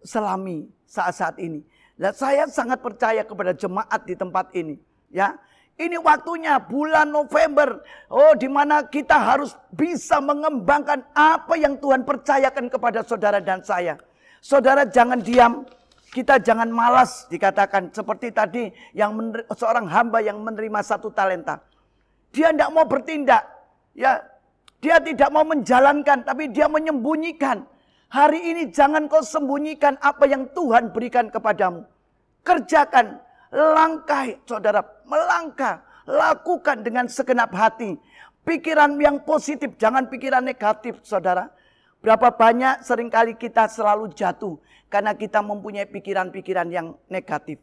[SPEAKER 3] selami saat-saat ini. Dan saya sangat percaya kepada jemaat di tempat ini. Ya, ini waktunya bulan November. Oh, di mana kita harus bisa mengembangkan apa yang Tuhan percayakan kepada saudara dan saya. Saudara jangan diam. Kita jangan malas dikatakan seperti tadi yang seorang hamba yang menerima 1 talenta. Dia tidak mau bertindak. Ya, dia tidak mau menjalankan, tapi dia menyembunyikan. Hari ini jangan kau sembunyikan apa yang Tuhan berikan kepadamu. Kerjakan, langkai saudara, melangkah, lakukan dengan segenap hati. Pikiran yang positif, jangan pikiran negatif saudara. Berapa banyak seringkali kita selalu jatuh karena kita mempunyai pikiran-pikiran yang negatif.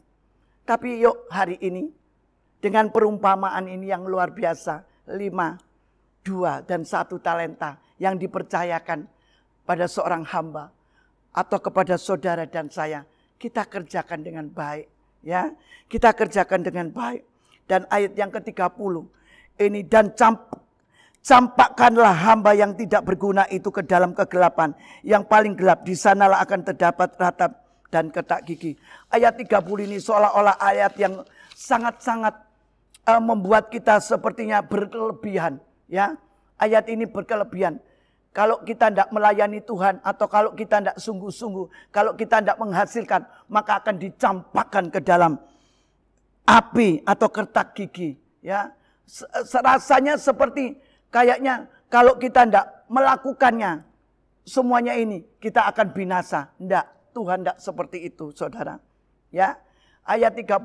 [SPEAKER 3] Tapi yuk hari ini dengan perumpamaan ini yang luar biasa. 5, 2, dan 1 talenta yang dipercayakan pada seorang hamba atau kepada saudara dan saya, kita kerjakan dengan baik ya. Kita kerjakan dengan baik. Dan ayat yang ke-30 ini, dan campakkanlah hamba yang tidak berguna itu ke dalam kegelapan yang paling gelap, di sanalah akan terdapat ratap dan ketak gigi. Ayat 30 ini seolah-olah ayat yang sangat-sangat membuat kita sepertinya berkelebihan ya. Ayat ini berkelebihan. Kalau kita tidak melayani Tuhan atau kalau kita tidak sungguh-sungguh, kalau kita tidak menghasilkan, maka akan dicampakkan ke dalam api atau kertak gigi. Ya, rasanya seperti kayaknya kalau kita tidak melakukannya, semuanya ini kita akan binasa. Tidak, Tuhan tidak seperti itu, saudara. Ya, ayat 30,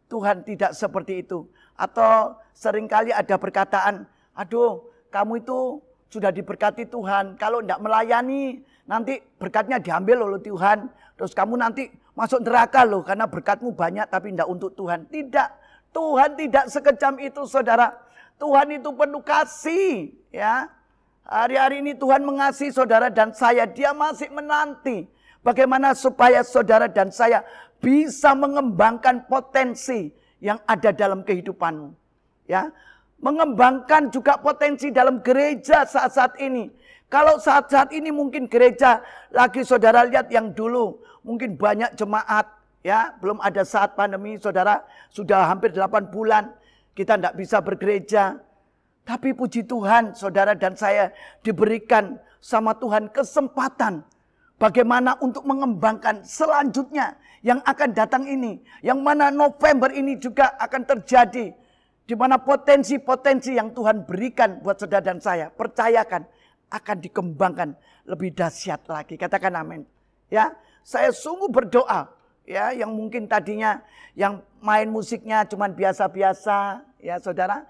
[SPEAKER 3] Tuhan tidak seperti itu. Atau seringkali ada perkataan, aduh, kamu itu sudah diberkati Tuhan. Kalau tidak melayani, nanti berkatnya diambil oleh Tuhan. Terus kamu nanti masuk neraka loh, karena berkatmu banyak tapi tidak untuk Tuhan. Tidak, Tuhan tidak sekejam itu saudara. Tuhan itu penuh kasih. Ya, hari-hari ini Tuhan mengasihi saudara dan saya. Dia masih menanti bagaimana supaya saudara dan saya bisa mengembangkan potensi yang ada dalam kehidupanmu. Ya, mengembangkan juga potensi dalam gereja saat-saat ini. Kalau saat-saat ini mungkin gereja lagi saudara lihat yang dulu mungkin banyak jemaat ya, belum ada saat pandemi saudara, sudah hampir 8 bulan kita tidak bisa bergereja. Tapi puji Tuhan saudara dan saya diberikan sama Tuhan kesempatan bagaimana untuk mengembangkan selanjutnya yang akan datang ini, yang mana November ini juga akan terjadi. Di mana potensi-potensi yang Tuhan berikan buat saudara dan saya, percayakan akan dikembangkan lebih dahsyat lagi. Katakan amin. Ya, saya sungguh berdoa ya, yang mungkin tadinya yang main musiknya cuman biasa-biasa ya saudara,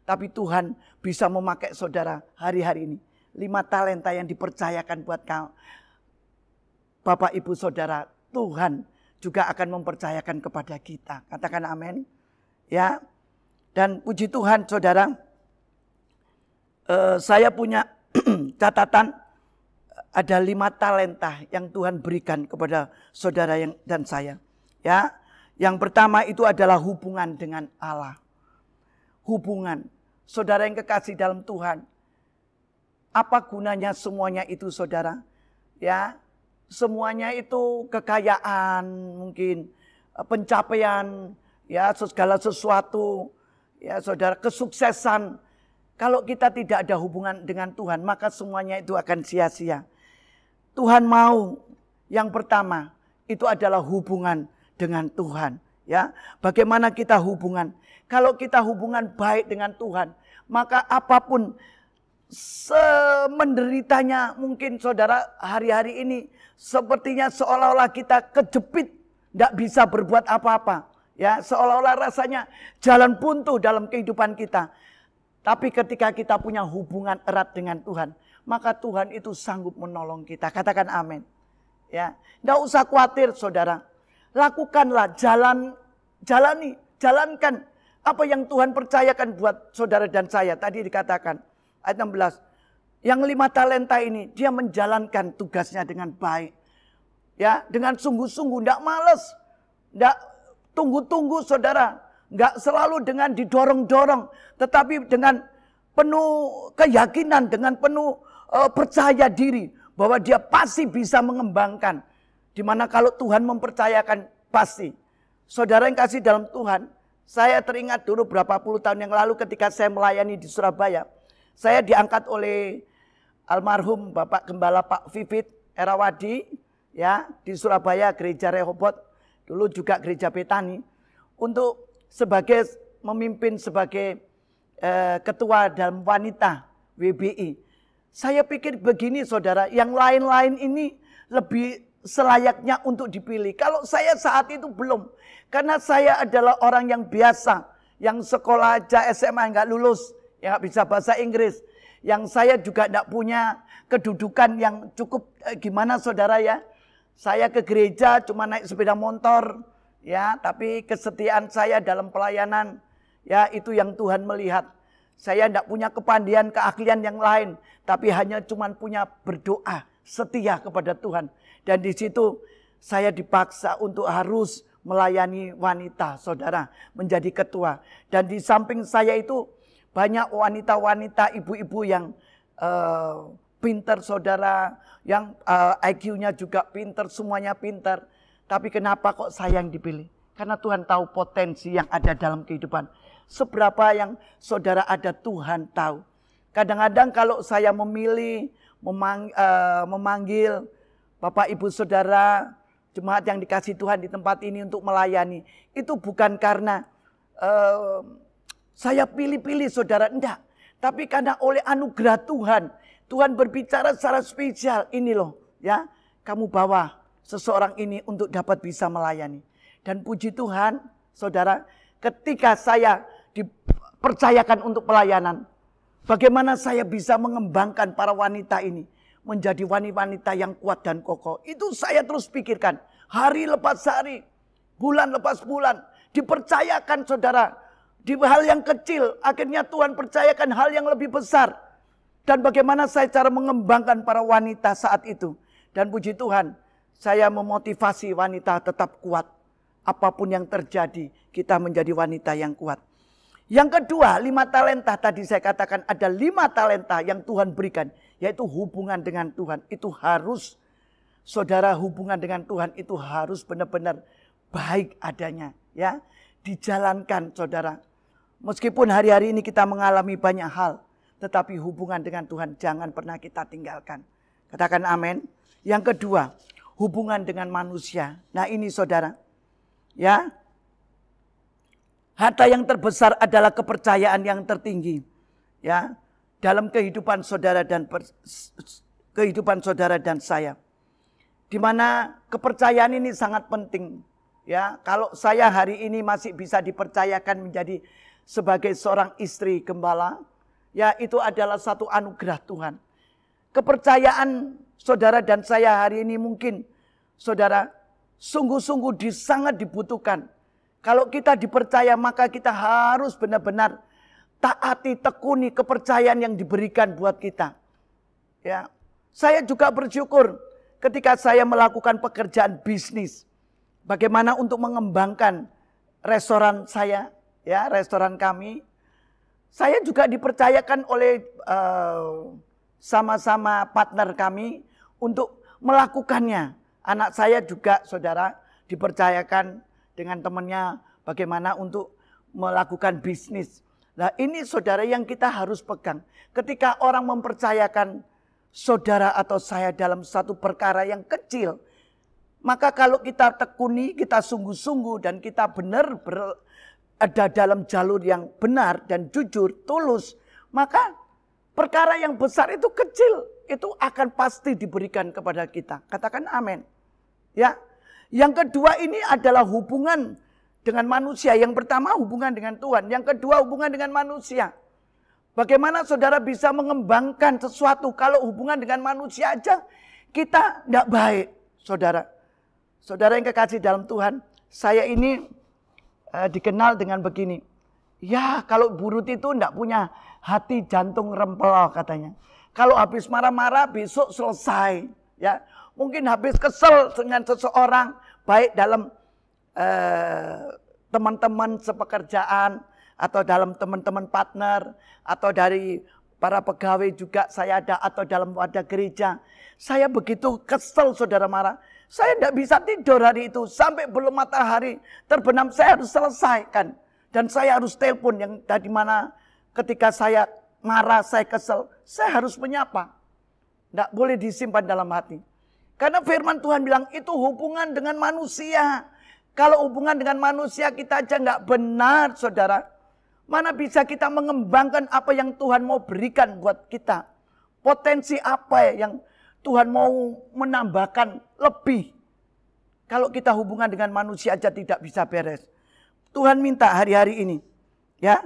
[SPEAKER 3] tapi Tuhan bisa memakai saudara hari-hari ini. 5 talenta yang dipercayakan buat kau. Bapak Ibu Saudara, Tuhan juga akan mempercayakan kepada kita. Katakan amin. Ya. Dan puji Tuhan saudara, saya punya catatan ada 5 talenta yang Tuhan berikan kepada saudara dan saya. Ya, yang pertama itu adalah hubungan dengan Allah. Hubungan, saudara yang kekasih dalam Tuhan. Apa gunanya semuanya itu saudara? Ya, semuanya itu kekayaan, mungkin pencapaian, ya segala sesuatu. Ya saudara, kesuksesan. Kalau kita tidak ada hubungan dengan Tuhan, maka semuanya itu akan sia-sia. Tuhan mau yang pertama itu adalah hubungan dengan Tuhan. Ya, bagaimana kita hubungan? Kalau kita hubungan baik dengan Tuhan, maka apapun semenderitanya mungkin saudara hari-hari ini, sepertinya seolah-olah kita kejepit, tidak bisa berbuat apa-apa. Ya, seolah-olah rasanya jalan buntu dalam kehidupan kita. Tapi ketika kita punya hubungan erat dengan Tuhan, maka Tuhan itu sanggup menolong kita. Katakan amin. Ya, tidak usah khawatir saudara. Lakukanlah, jalankan apa yang Tuhan percayakan buat saudara dan saya. Tadi dikatakan ayat 16. Yang 5 talenta ini dia menjalankan tugasnya dengan baik. Ya, dengan sungguh-sungguh, tidak males, tidak tunggu-tunggu saudara. Enggak selalu dengan didorong-dorong, tetapi dengan penuh keyakinan, dengan penuh percaya diri bahwa dia pasti bisa mengembangkan. Dimana kalau Tuhan mempercayakan pasti. Saudara yang kasih dalam Tuhan, saya teringat dulu berapa puluh tahun yang lalu ketika saya melayani di Surabaya. Saya diangkat oleh almarhum Bapak Gembala Pak Vivit Erawadi, ya, di Surabaya, Gereja Rehobot, dulu juga Gereja Betani, untuk memimpin sebagai ketua dalam wanita WBI. Saya pikir begini saudara, yang lain-lain ini lebih selayaknya untuk dipilih. Kalau saya saat itu belum, karena saya adalah orang yang biasa, yang sekolah aja SMA nggak lulus, yang nggak bisa bahasa Inggris, yang saya juga nggak punya kedudukan yang cukup gimana saudara ya. Saya ke gereja cuma naik sepeda motor, ya, tapi kesetiaan saya dalam pelayanan, ya, itu yang Tuhan melihat. Saya tidak punya kepandian, keahlian yang lain, tapi hanya cuma punya berdoa, setia kepada Tuhan. Dan di situ saya dipaksa untuk harus melayani wanita, saudara, menjadi ketua. Dan di samping saya itu banyak wanita-wanita, ibu-ibu yang pinter, saudara, yang IQ-nya juga pinter, semuanya pinter. Tapi kenapa kok saya yang dipilih? Karena Tuhan tahu potensi yang ada dalam kehidupan. Seberapa yang saudara ada, Tuhan tahu. Kadang-kadang kalau saya memilih, memanggil Bapak Ibu Saudara, jemaat yang dikasih Tuhan di tempat ini untuk melayani, itu bukan karena saya pilih-pilih saudara, enggak. Tapi karena oleh anugerah Tuhan, Tuhan berbicara secara spesial, ini loh ya, kamu bawa seseorang ini untuk dapat bisa melayani. Dan puji Tuhan, saudara, ketika saya dipercayakan untuk pelayanan, bagaimana saya bisa mengembangkan para wanita ini menjadi wanita-wanita yang kuat dan kokoh. Itu saya terus pikirkan, hari lepas hari, bulan lepas bulan, dipercayakan saudara, di hal yang kecil, akhirnya Tuhan percayakan hal yang lebih besar. Dan bagaimana saya cara mengembangkan para wanita saat itu. Dan puji Tuhan, saya memotivasi wanita tetap kuat. Apapun yang terjadi, kita menjadi wanita yang kuat. Yang kedua, 5 talenta. Tadi saya katakan ada 5 talenta yang Tuhan berikan. Yaitu hubungan dengan Tuhan. Itu harus, saudara, hubungan dengan Tuhan itu harus benar-benar baik adanya. Ya, dijalankan saudara. Meskipun hari-hari ini kita mengalami banyak hal. Tetapi hubungan dengan Tuhan jangan pernah kita tinggalkan. Katakan amin. Yang kedua, hubungan dengan manusia. Nah ini saudara. Ya, harta yang terbesar adalah kepercayaan yang tertinggi, ya, dalam kehidupan saudara dan saya. Di mana kepercayaan ini sangat penting, ya. Kalau saya hari ini masih bisa dipercayakan menjadi sebagai seorang istri gembala, ya, itu adalah satu anugerah Tuhan. Kepercayaan saudara dan saya hari ini mungkin saudara sungguh-sungguh sangat dibutuhkan. Kalau kita dipercaya maka kita harus benar-benar taati, tekuni kepercayaan yang diberikan buat kita. Ya, saya juga bersyukur ketika saya melakukan pekerjaan bisnis. Bagaimana untuk mengembangkan restoran saya, ya, restoran kami. Saya juga dipercayakan oleh sama-sama partner kami untuk melakukannya. Anak saya juga saudara dipercayakan dengan temannya bagaimana untuk melakukan bisnis. Nah ini saudara yang kita harus pegang. Ketika orang mempercayakan saudara atau saya dalam satu perkara yang kecil, maka kalau kita tekuni, kita sungguh-sungguh dan kita benar ada dalam jalur yang benar dan jujur, tulus, maka perkara yang besar itu kecil, itu akan pasti diberikan kepada kita. Katakan amin. Ya. Yang kedua ini adalah hubungan dengan manusia. Yang pertama hubungan dengan Tuhan. Yang kedua hubungan dengan manusia. Bagaimana saudara bisa mengembangkan sesuatu kalau hubungan dengan manusia aja kita tidak baik, saudara. Saudara yang kekasih dalam Tuhan, saya ini dikenal dengan begini. Ya kalau Burut itu tidak punya hati jantung rempel katanya. Kalau habis marah-marah besok selesai. Ya, mungkin habis kesel dengan seseorang, baik dalam teman-teman sepekerjaan, atau dalam teman-teman partner, atau dari para pegawai juga saya ada, atau dalam wadah gereja. Saya begitu kesel saudara marah. Saya tidak bisa tidur hari itu. Sampai belum matahari terbenam saya harus selesaikan. Dan saya harus telepon yang tadi mana ketika saya marah, saya kesel. Saya harus menyapa. Tidak boleh disimpan dalam hati. Karena firman Tuhan bilang itu hubungan dengan manusia. Kalau hubungan dengan manusia kita aja nggak benar saudara. Mana bisa kita mengembangkan apa yang Tuhan mau berikan buat kita. Potensi apa yang Tuhan mau menambahkan lebih. Kalau kita hubungan dengan manusia aja tidak bisa beres. Tuhan minta hari-hari ini. Ya,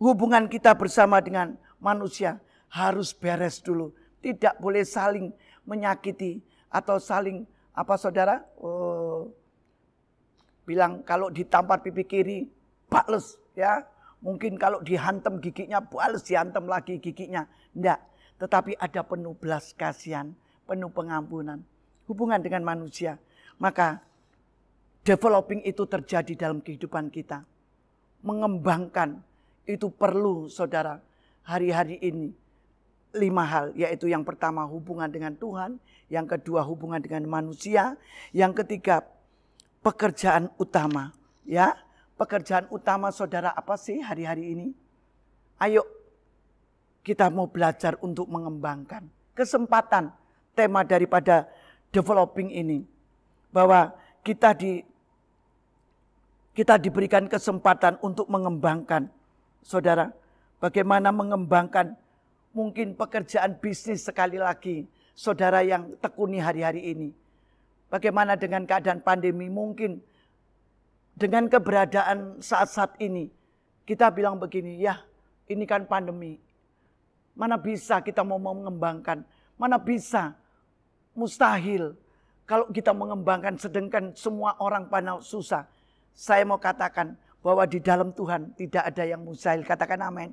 [SPEAKER 3] hubungan kita bersama dengan manusia harus beres dulu. Tidak boleh saling menyakiti. Atau saling, apa saudara? Bilang kalau ditampar pipi kiri, bales ya. Mungkin kalau dihantam giginya, bales dihantam lagi giginya. Tidak. Tetapi ada penuh belas kasihan, penuh pengampunan. Hubungan dengan manusia. Maka developing itu terjadi dalam kehidupan kita. Mengembangkan itu perlu saudara. Hari-hari ini 5 hal. Yaitu yang pertama hubungan dengan Tuhan. Yang kedua hubungan dengan manusia. Yang ketiga pekerjaan utama. Ya. Pekerjaan utama saudara apa sih hari-hari ini? Ayo kita mau belajar untuk mengembangkan. Kesempatan tema daripada developing ini. Bahwa kita diberikan kesempatan untuk mengembangkan. Saudara, bagaimana mengembangkan mungkin pekerjaan bisnis sekali lagi. Saudara yang tekuni hari-hari ini. Bagaimana dengan keadaan pandemi mungkin. Dengan keberadaan saat-saat ini, kita bilang begini, ya ini kan pandemi. Mana bisa kita mau mengembangkan, mana bisa, mustahil. Kalau kita mengembangkan sedangkan semua orang pada susah. Saya mau katakan bahwa di dalam Tuhan tidak ada yang mustahil, katakan amin.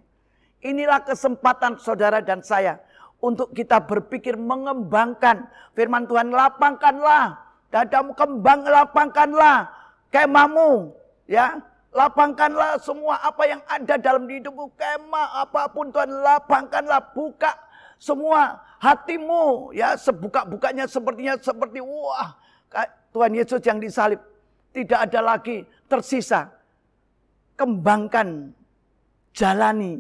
[SPEAKER 3] Inilah kesempatan saudara dan saya untuk kita berpikir mengembangkan. Firman Tuhan lapangkanlah, dadamu kembang lapangkanlah. Kemahmu, ya, lapangkanlah semua apa yang ada dalam hidupmu. Kemah apapun Tuhan lapangkanlah, buka semua hatimu, ya, sebuka-bukanya sepertinya seperti wah, Tuhan Yesus yang disalib. Tidak ada lagi tersisa. Kembangkan, jalani,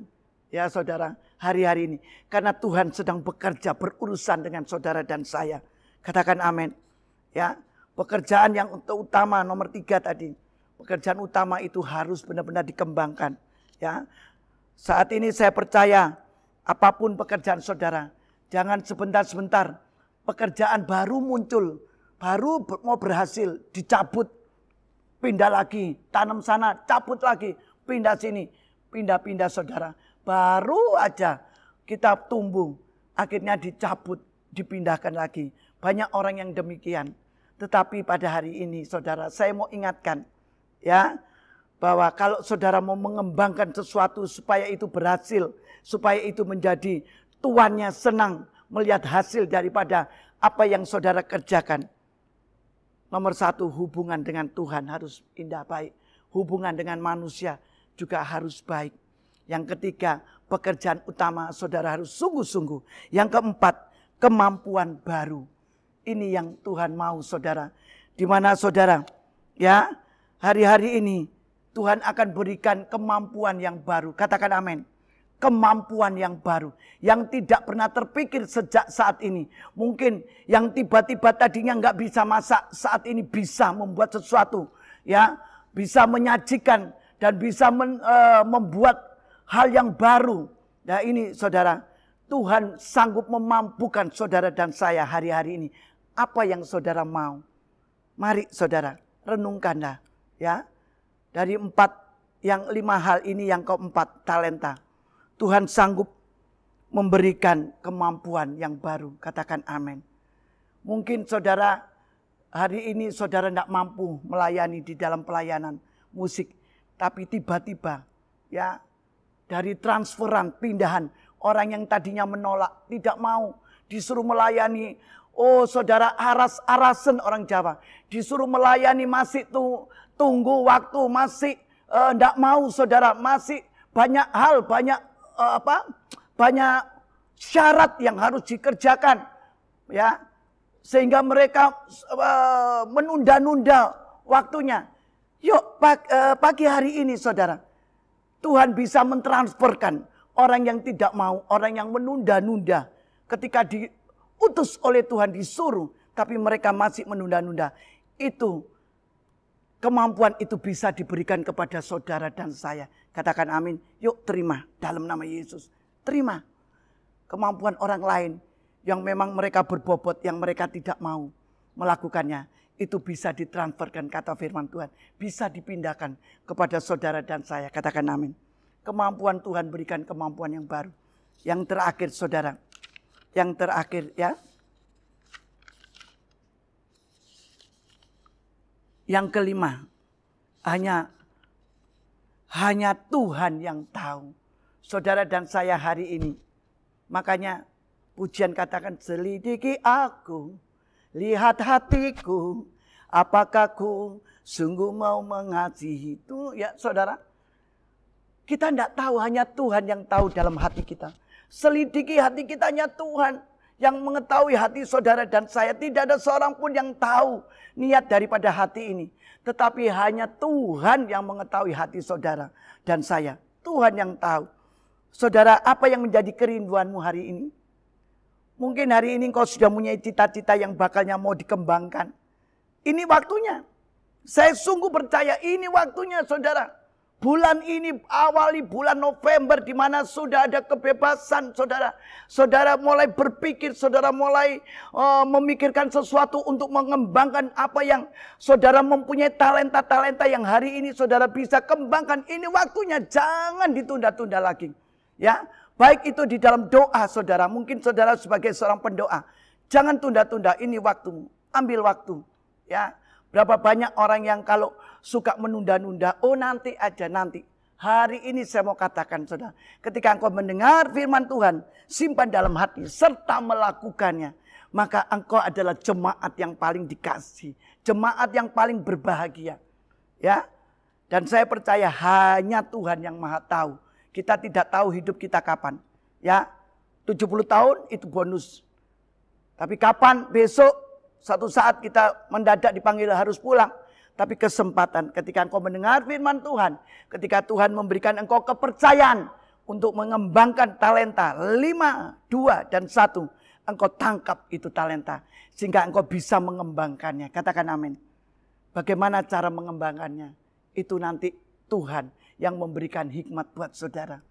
[SPEAKER 3] ya saudara, hari-hari ini. Karena Tuhan sedang bekerja berurusan dengan saudara dan saya. Katakan amin, ya. Pekerjaan yang utama nomor 3 tadi. Pekerjaan utama itu harus benar-benar dikembangkan. Ya. Saat ini saya percaya apapun pekerjaan saudara. Jangan sebentar-sebentar pekerjaan baru muncul. Baru mau berhasil dicabut. Pindah lagi. Tanam sana cabut lagi. Pindah sini. Pindah-pindah saudara. Baru aja kita tumbuh. Akhirnya dicabut. Dipindahkan lagi. Banyak orang yang demikian. Tetapi pada hari ini saudara saya mau ingatkan ya bahwa kalau saudara mau mengembangkan sesuatu supaya itu berhasil, supaya itu menjadi tuannya senang melihat hasil daripada apa yang saudara kerjakan. Nomor 1 hubungan dengan Tuhan harus indah baik. Hubungan dengan manusia juga harus baik. Yang ketiga pekerjaan utama saudara harus sungguh-sungguh. Yang keempat kemampuan baru. Ini yang Tuhan mau saudara. Di mana saudara ya hari-hari ini Tuhan akan berikan kemampuan yang baru. Katakan amin. Kemampuan yang baru. Yang tidak pernah terpikir sejak saat ini. Mungkin yang tiba-tiba tadinya nggak bisa masak. Saat ini bisa membuat sesuatu. Ya, bisa menyajikan. Dan bisa membuat hal yang baru. Nah ini saudara. Tuhan sanggup memampukan saudara dan saya hari-hari ini. Apa yang saudara mau? Mari saudara, renungkanlah. Ya, dari 5 hal ini yang keempat, talenta. Tuhan sanggup memberikan kemampuan yang baru. Katakan amin. Mungkin saudara, hari ini saudara tidak mampu melayani di dalam pelayanan musik. Tapi tiba-tiba, ya, dari transferan, pindahan. Orang yang tadinya menolak, tidak mau. disuruh melayani, saudara aras-arasen orang Jawa. Disuruh melayani masih tunggu waktu, masih enggak mau saudara, masih banyak hal, banyak syarat yang harus dikerjakan. Ya, sehingga mereka menunda-nunda waktunya. Yuk pagi hari ini saudara, Tuhan bisa mentransferkan orang yang tidak mau, orang yang menunda-nunda. Ketika diutus oleh Tuhan, disuruh, tapi mereka masih menunda-nunda. Itu, kemampuan itu bisa diberikan kepada saudara dan saya. Katakan amin. Yuk terima dalam nama Yesus. Terima kemampuan orang lain yang memang mereka berbobot, yang mereka tidak mau melakukannya. Itu bisa ditransferkan, kata firman Tuhan. Bisa dipindahkan kepada saudara dan saya. Katakan amin. Kemampuan Tuhan berikan kemampuan yang baru. Yang terakhir saudara. Yang terakhir ya. Yang kelima. Hanya Tuhan yang tahu. Saudara dan saya hari ini. Makanya pujian katakan, selidiki aku. Lihat hatiku. Apakah ku sungguh mau mengasihi itu. Ya saudara. Kita tidak tahu, hanya Tuhan yang tahu dalam hati kita. Selidiki hati kita, hanya Tuhan yang mengetahui hati saudara dan saya. Tidak ada seorang pun yang tahu niat daripada hati ini. Tetapi hanya Tuhan yang mengetahui hati saudara dan saya. Tuhan yang tahu. Saudara, apa yang menjadi kerinduanmu hari ini? Mungkin hari ini engkau sudah punya cita-cita yang bakalnya mau dikembangkan. Ini waktunya. Saya sungguh percaya ini waktunya saudara. Bulan ini awali bulan November di mana sudah ada kebebasan saudara. Saudara mulai berpikir, saudara mulai memikirkan sesuatu untuk mengembangkan apa yang saudara mempunyai talenta-talenta yang hari ini saudara bisa kembangkan. Ini waktunya, jangan ditunda-tunda lagi. Ya, baik itu di dalam doa saudara. Mungkin saudara sebagai seorang pendoa, jangan tunda-tunda, ini waktumu. Ambil waktu. Ya. Berapa banyak orang yang kalau suka menunda-nunda, nanti aja nanti. Hari ini saya mau katakan saudara, ketika engkau mendengar firman Tuhan, simpan dalam hati serta melakukannya, maka engkau adalah jemaat yang paling dikasih, jemaat yang paling berbahagia. Ya. Dan saya percaya hanya Tuhan yang Maha tahu. Kita tidak tahu hidup kita kapan. Ya. 70 tahun itu bonus. Tapi kapan besok? Satu saat kita mendadak dipanggil harus pulang. Tapi kesempatan ketika engkau mendengar firman Tuhan. Ketika Tuhan memberikan engkau kepercayaan untuk mengembangkan talenta 5, 2, dan 1. Engkau tangkap itu talenta. Sehingga engkau bisa mengembangkannya. Katakan amin. Bagaimana cara mengembangkannya? Itu nanti Tuhan yang memberikan hikmat buat saudara.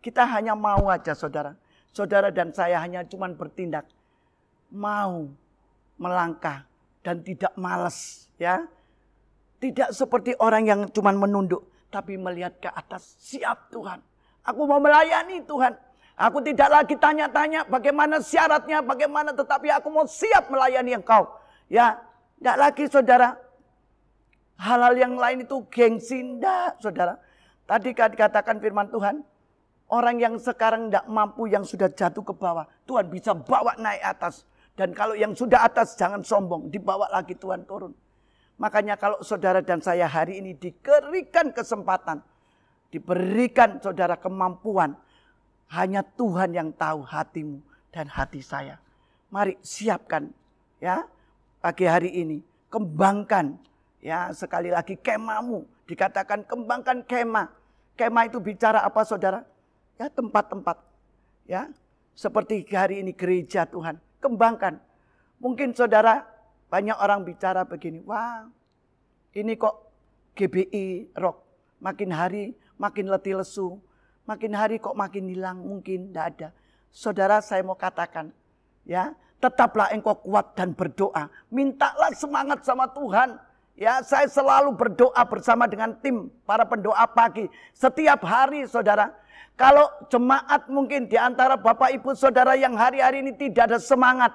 [SPEAKER 3] Kita hanya mau aja saudara. Saudara dan saya hanya cuma bertindak. Mau melangkah dan tidak malas, ya. Tidak seperti orang yang cuma menunduk, tapi melihat ke atas. Siap Tuhan, aku mau melayani Tuhan. Aku tidak lagi tanya-tanya bagaimana syaratnya, bagaimana, tetapi aku mau siap melayani Engkau. Ya, tidak lagi saudara. Hal-hal yang lain itu gengsi, enggak saudara. Tadi dikatakan firman Tuhan, orang yang sekarang tidak mampu, yang sudah jatuh ke bawah, Tuhan bisa bawa naik atas. Dan kalau yang sudah atas jangan sombong, dibawa lagi Tuhan turun. Makanya kalau saudara dan saya hari ini diberikan kesempatan, diberikan saudara kemampuan, hanya Tuhan yang tahu hatimu dan hati saya. Mari siapkan ya pagi hari ini, kembangkan ya sekali lagi kemahmu. Dikatakan kembangkan kemah. Kemah itu bicara apa saudara? Ya tempat-tempat ya seperti hari ini gereja Tuhan. Kembangkan. Mungkin saudara banyak orang bicara begini. Wah ini kok GBI rock. Makin hari makin letih lesu. Makin hari kok makin hilang. Mungkin tidak ada. Saudara saya mau katakan. Ya tetaplah engkau kuat dan berdoa. Mintalah semangat sama Tuhan. Ya saya selalu berdoa bersama dengan tim para pendoa pagi. Setiap hari saudara. Kalau jemaat mungkin di antara Bapak Ibu Saudara yang hari-hari ini tidak ada semangat.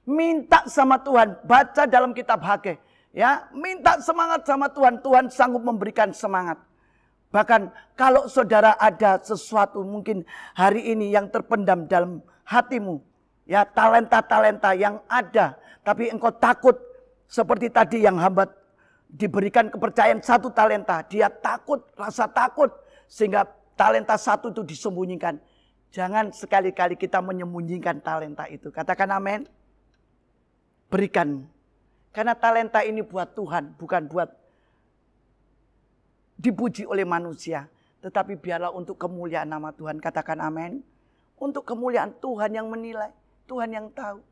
[SPEAKER 3] Minta sama Tuhan. Baca dalam kitab Hage. Ya, minta semangat sama Tuhan. Tuhan sanggup memberikan semangat. Bahkan kalau saudara ada sesuatu mungkin hari ini yang terpendam dalam hatimu. Ya, talenta-talenta yang ada. Tapi engkau takut. Seperti tadi yang hamba diberikan kepercayaan 1 talenta. Dia takut, rasa takut. Sehingga talenta 1 itu disembunyikan. Jangan sekali-kali kita menyembunyikan talenta itu. Katakan amin. Berikan. Karena talenta ini buat Tuhan. Bukan buat dipuji oleh manusia. Tetapi biarlah untuk kemuliaan nama Tuhan. Katakan amin. Untuk kemuliaan Tuhan yang menilai. Tuhan yang tahu.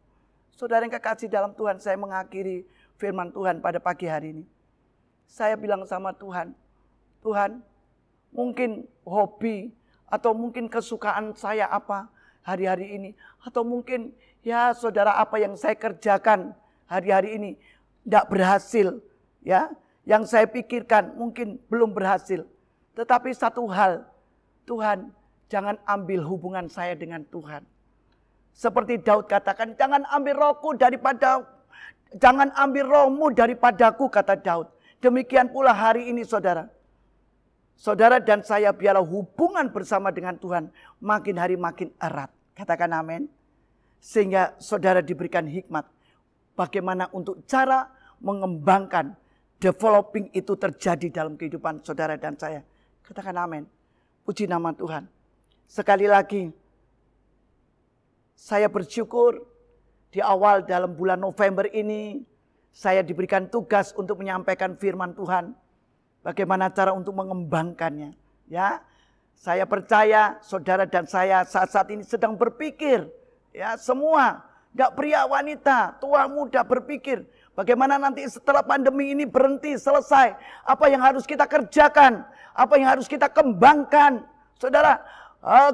[SPEAKER 3] Saudara yang kekasih dalam Tuhan, saya mengakhiri firman Tuhan pada pagi hari ini. Saya bilang sama Tuhan, Tuhan, mungkin hobi atau mungkin kesukaan saya apa hari-hari ini. Atau mungkin ya saudara apa yang saya kerjakan hari-hari ini tidak berhasil. Ya, yang saya pikirkan mungkin belum berhasil. Tetapi satu hal, Tuhan jangan ambil hubungan saya dengan Tuhan. Seperti Daud katakan, jangan ambil rohmu daripadaku, kata Daud. Demikian pula hari ini saudara. Saudara dan saya biarlah hubungan bersama dengan Tuhan makin hari makin erat. Katakan amin. Sehingga saudara diberikan hikmat. Bagaimana untuk cara mengembangkan, developing itu terjadi dalam kehidupan saudara dan saya. Katakan amin. Puji nama Tuhan. Sekali lagi, saya bersyukur di awal dalam bulan November ini saya diberikan tugas untuk menyampaikan firman Tuhan. Bagaimana cara untuk mengembangkannya. Ya, saya percaya saudara dan saya saat ini sedang berpikir. Ya, semua, enggak pria wanita, tua muda berpikir. Bagaimana nanti setelah pandemi ini berhenti, selesai. Apa yang harus kita kerjakan. Apa yang harus kita kembangkan. Saudara,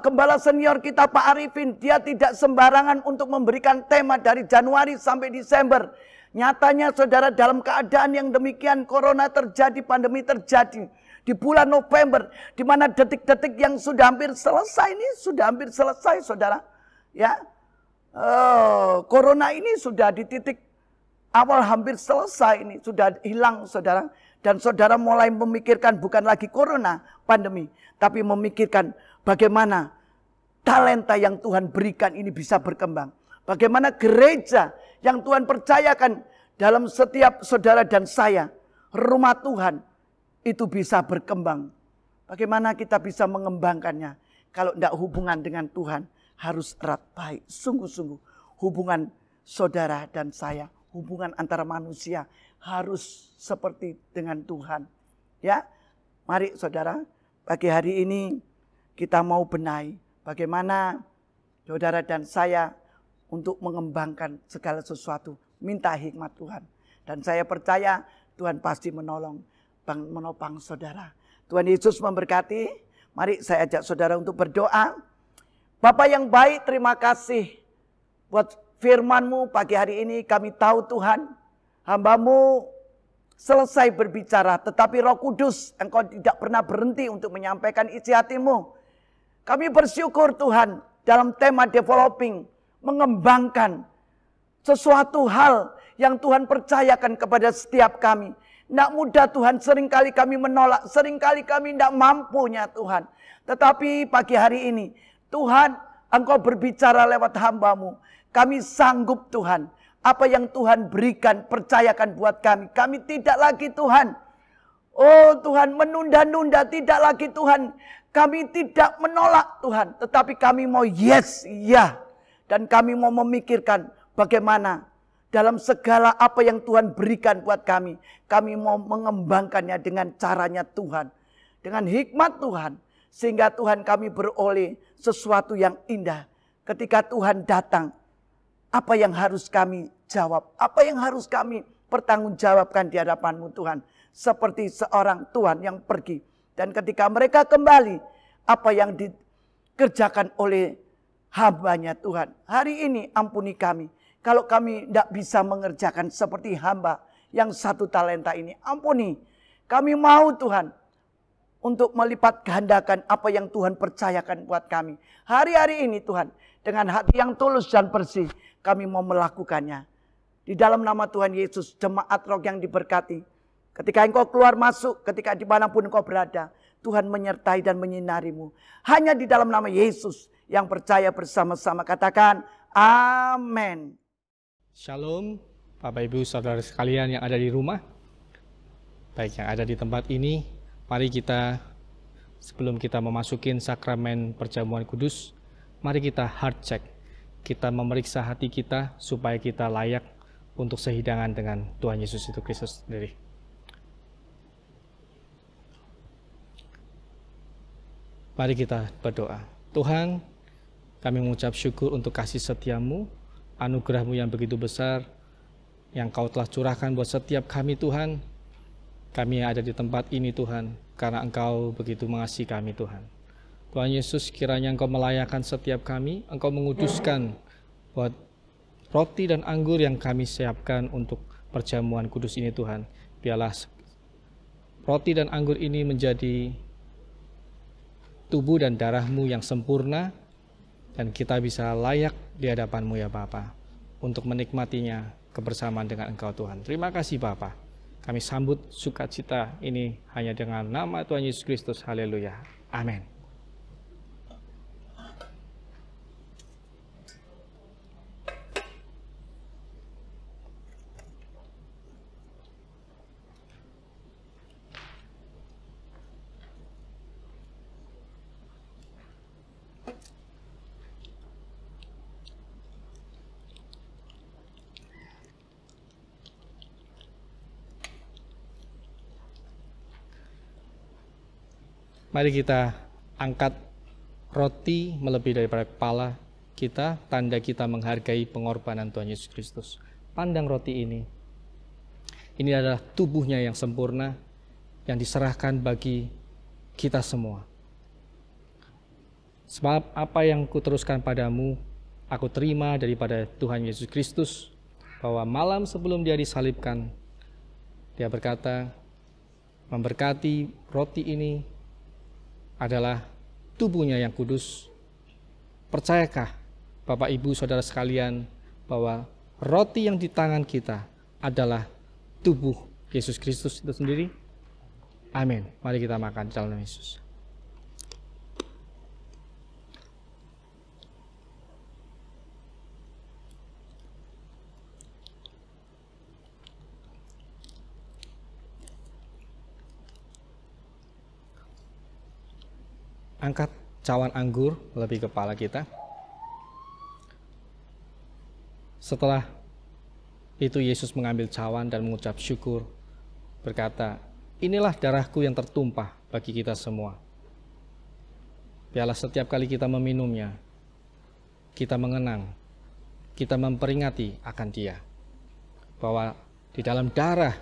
[SPEAKER 3] Gembala senior kita Pak Arifin, dia tidak sembarangan untuk memberikan tema dari Januari sampai Desember. Nyatanya saudara dalam keadaan yang demikian, corona terjadi, pandemi terjadi. Di bulan November, di mana detik-detik yang sudah hampir selesai ini, sudah hampir selesai saudara. Ya, corona ini sudah di titik awal hampir selesai ini, sudah hilang saudara. Dan saudara mulai memikirkan bukan lagi corona, pandemi. Tapi memikirkan bagaimana talenta yang Tuhan berikan ini bisa berkembang. Bagaimana gereja yang Tuhan percayakan dalam setiap saudara dan saya. Rumah Tuhan itu bisa berkembang. Bagaimana kita bisa mengembangkannya. Kalau tidak hubungan dengan Tuhan harus erat baik. Sungguh-sungguh hubungan saudara dan saya. Hubungan antara manusia harus seperti dengan Tuhan. Ya, mari saudara, pagi hari ini kita mau benahi bagaimana saudara dan saya untuk mengembangkan segala sesuatu. Minta hikmat Tuhan. Dan saya percaya Tuhan pasti menopang saudara. Tuhan Yesus memberkati. Mari saya ajak saudara untuk berdoa. Bapa yang baik, terima kasih buat firman-Mu pagi hari ini. Kami tahu Tuhan, hamba-Mu selesai berbicara, tetapi Roh Kudus Engkau tidak pernah berhenti untuk menyampaikan isi hati-Mu. Kami bersyukur Tuhan dalam tema developing, mengembangkan sesuatu hal yang Tuhan percayakan kepada setiap kami. Tidak mudah Tuhan, seringkali kami menolak, seringkali kami tidak mampunya Tuhan. Tetapi pagi hari ini Tuhan, Engkau berbicara lewat hamba-Mu. Kami sanggup Tuhan. Apa yang Tuhan berikan, percayakan buat kami. Kami tidak lagi Tuhan. Oh Tuhan, menunda-nunda, tidak lagi Tuhan. Kami tidak menolak Tuhan. Tetapi kami mau yes, ya. Dan kami mau memikirkan bagaimana dalam segala apa yang Tuhan berikan buat kami. Kami mau mengembangkannya dengan caranya Tuhan. Dengan hikmat Tuhan. Sehingga Tuhan kami beroleh sesuatu yang indah. Ketika Tuhan datang, apa yang harus kami jawab? Apa yang harus kami pertanggungjawabkan di hadapan-Mu Tuhan? Seperti seorang Tuhan yang pergi. Dan ketika mereka kembali, apa yang dikerjakan oleh hamba-Nya Tuhan. Hari ini ampuni kami. Kalau kami tidak bisa mengerjakan seperti hamba yang 1 talenta ini. Ampuni. Kami mau Tuhan untuk melipat gandakan apa yang Tuhan percayakan buat kami. Hari-hari ini Tuhan, dengan hati yang tulus dan bersih, kami mau melakukannya. Di dalam nama Tuhan Yesus, jemaat roh yang diberkati. Ketika engkau keluar masuk, ketika dimanapun engkau berada, Tuhan menyertai dan menyinarimu. Hanya di dalam nama Yesus yang percaya bersama-sama katakan Amin.
[SPEAKER 4] Shalom, Bapak Ibu Saudara sekalian yang ada di rumah, baik yang ada di tempat ini. Mari kita, sebelum kita memasukin sakramen perjamuan kudus, mari kita heart check. Kita memeriksa hati kita supaya kita layak untuk sehidangan dengan Tuhan Yesus itu Kristus sendiri. Mari kita berdoa. Tuhan, kami mengucap syukur untuk kasih setia-Mu, anugerah-Mu yang begitu besar, yang Kau telah curahkan buat setiap kami Tuhan. Kami yang ada di tempat ini Tuhan, karena Engkau begitu mengasihi kami Tuhan. Tuhan Yesus, kiranya Engkau melayakkan setiap kami, Engkau menguduskan buat roti dan anggur yang kami siapkan untuk perjamuan kudus ini Tuhan. Biarlah roti dan anggur ini menjadi tubuh dan darah-Mu yang sempurna, dan kita bisa layak di hadapan-Mu ya Bapa, untuk menikmatinya kebersamaan dengan Engkau Tuhan. Terima kasih Bapa. Kami sambut sukacita ini hanya dengan nama Tuhan Yesus Kristus. Haleluya. Amin. Mari kita angkat roti melebihi daripada kepala kita, tanda kita menghargai pengorbanan Tuhan Yesus Kristus. Pandang roti ini. Ini adalah tubuhnya yang sempurna, yang diserahkan bagi kita semua. Sebab apa yang kuteruskan padamu, aku terima daripada Tuhan Yesus Kristus, bahwa malam sebelum Dia disalibkan, Dia berkata, memberkati roti ini adalah tubuhnya yang kudus. Percayakah Bapak Ibu Saudara sekalian bahwa roti yang di tangan kita adalah tubuh Yesus Kristus itu sendiri? Amin. Mari kita makan dalam nama Yesus. Angkat cawan anggur lebih kepala kita. Setelah itu Yesus mengambil cawan dan mengucap syukur, berkata, inilah darahku yang tertumpah bagi kita semua. Biarlah setiap kali kita meminumnya, kita mengenang, kita memperingati akan Dia, bahwa di dalam darah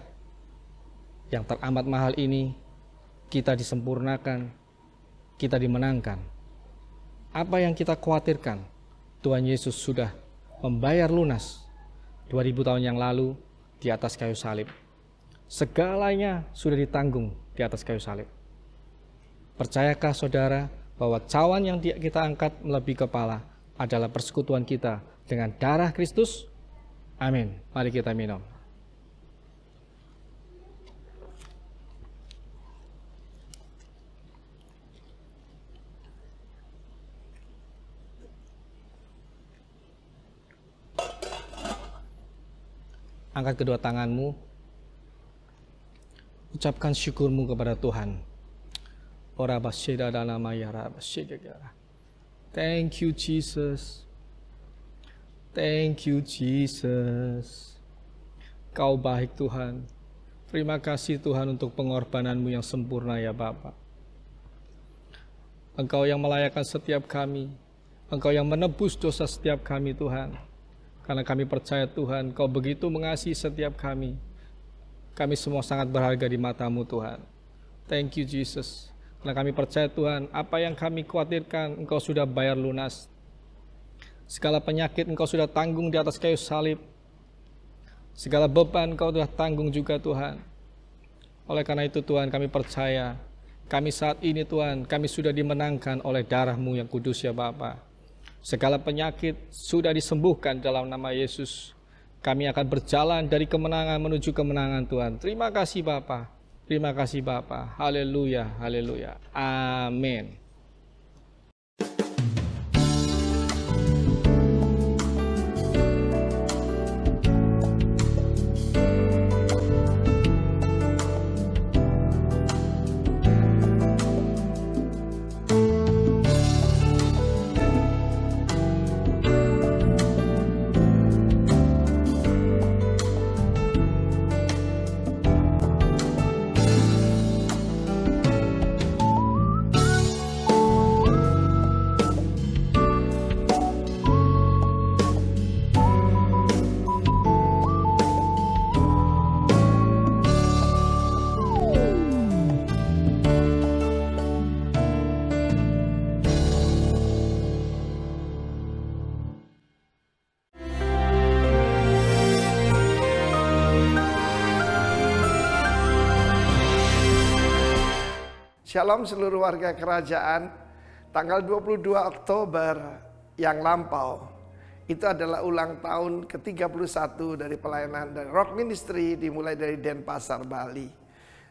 [SPEAKER 4] yang teramat mahal ini, kita disempurnakan, kita dimenangkan. Apa yang kita khawatirkan, Tuhan Yesus sudah membayar lunas 2000 tahun yang lalu di atas kayu salib. Segalanya sudah ditanggung di atas kayu salib. Percayakah saudara bahwa cawan yang kita angkat melebihi kepala adalah persekutuan kita dengan darah Kristus? Amin. Mari kita minum. Angkat kedua tanganmu, ucapkan syukurmu kepada Tuhan. Thank you Jesus. Thank you Jesus. Kau baik Tuhan. Terima kasih Tuhan untuk pengorbananmu yang sempurna ya Bapa. Engkau yang melayakkan setiap kami. Engkau yang menebus dosa setiap kami Tuhan. Karena kami percaya Tuhan, Kau begitu mengasihi setiap kami. Kami semua sangat berharga di mata-Mu Tuhan. Thank you Jesus. Karena kami percaya Tuhan, apa yang kami khawatirkan Engkau sudah bayar lunas. Segala penyakit Engkau sudah tanggung di atas kayu salib. Segala beban Engkau sudah tanggung juga Tuhan. Oleh karena itu Tuhan, kami percaya, kami saat ini Tuhan, kami sudah dimenangkan oleh darah-Mu yang kudus ya Bapa. Segala penyakit sudah disembuhkan dalam nama Yesus. Kami akan berjalan dari kemenangan menuju kemenangan Tuhan. Terima kasih Bapa. Terima kasih Bapa. Haleluya, haleluya. Amin.
[SPEAKER 5] Shalom seluruh warga kerajaan. Tanggal 22 Oktober yang lampau, itu adalah ulang tahun ke-31 dari pelayanan dari Rock Ministry dimulai dari Denpasar, Bali.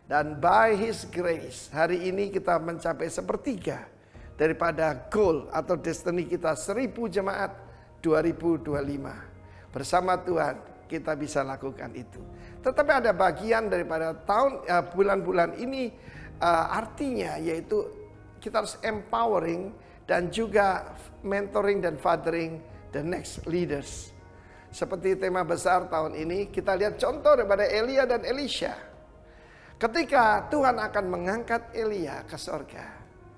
[SPEAKER 5] Dan by His grace, hari ini kita mencapai sepertiga daripada goal atau destiny kita 1000 jemaat 2025. Bersama Tuhan kita bisa lakukan itu. Tetapi ada bagian daripada bulan-bulan ini artinya yaitu kita harus empowering dan juga mentoring dan fathering the next leaders. Seperti tema besar tahun ini, kita lihat contoh daripada Elia dan Elisha. Ketika Tuhan akan mengangkat Elia ke sorga,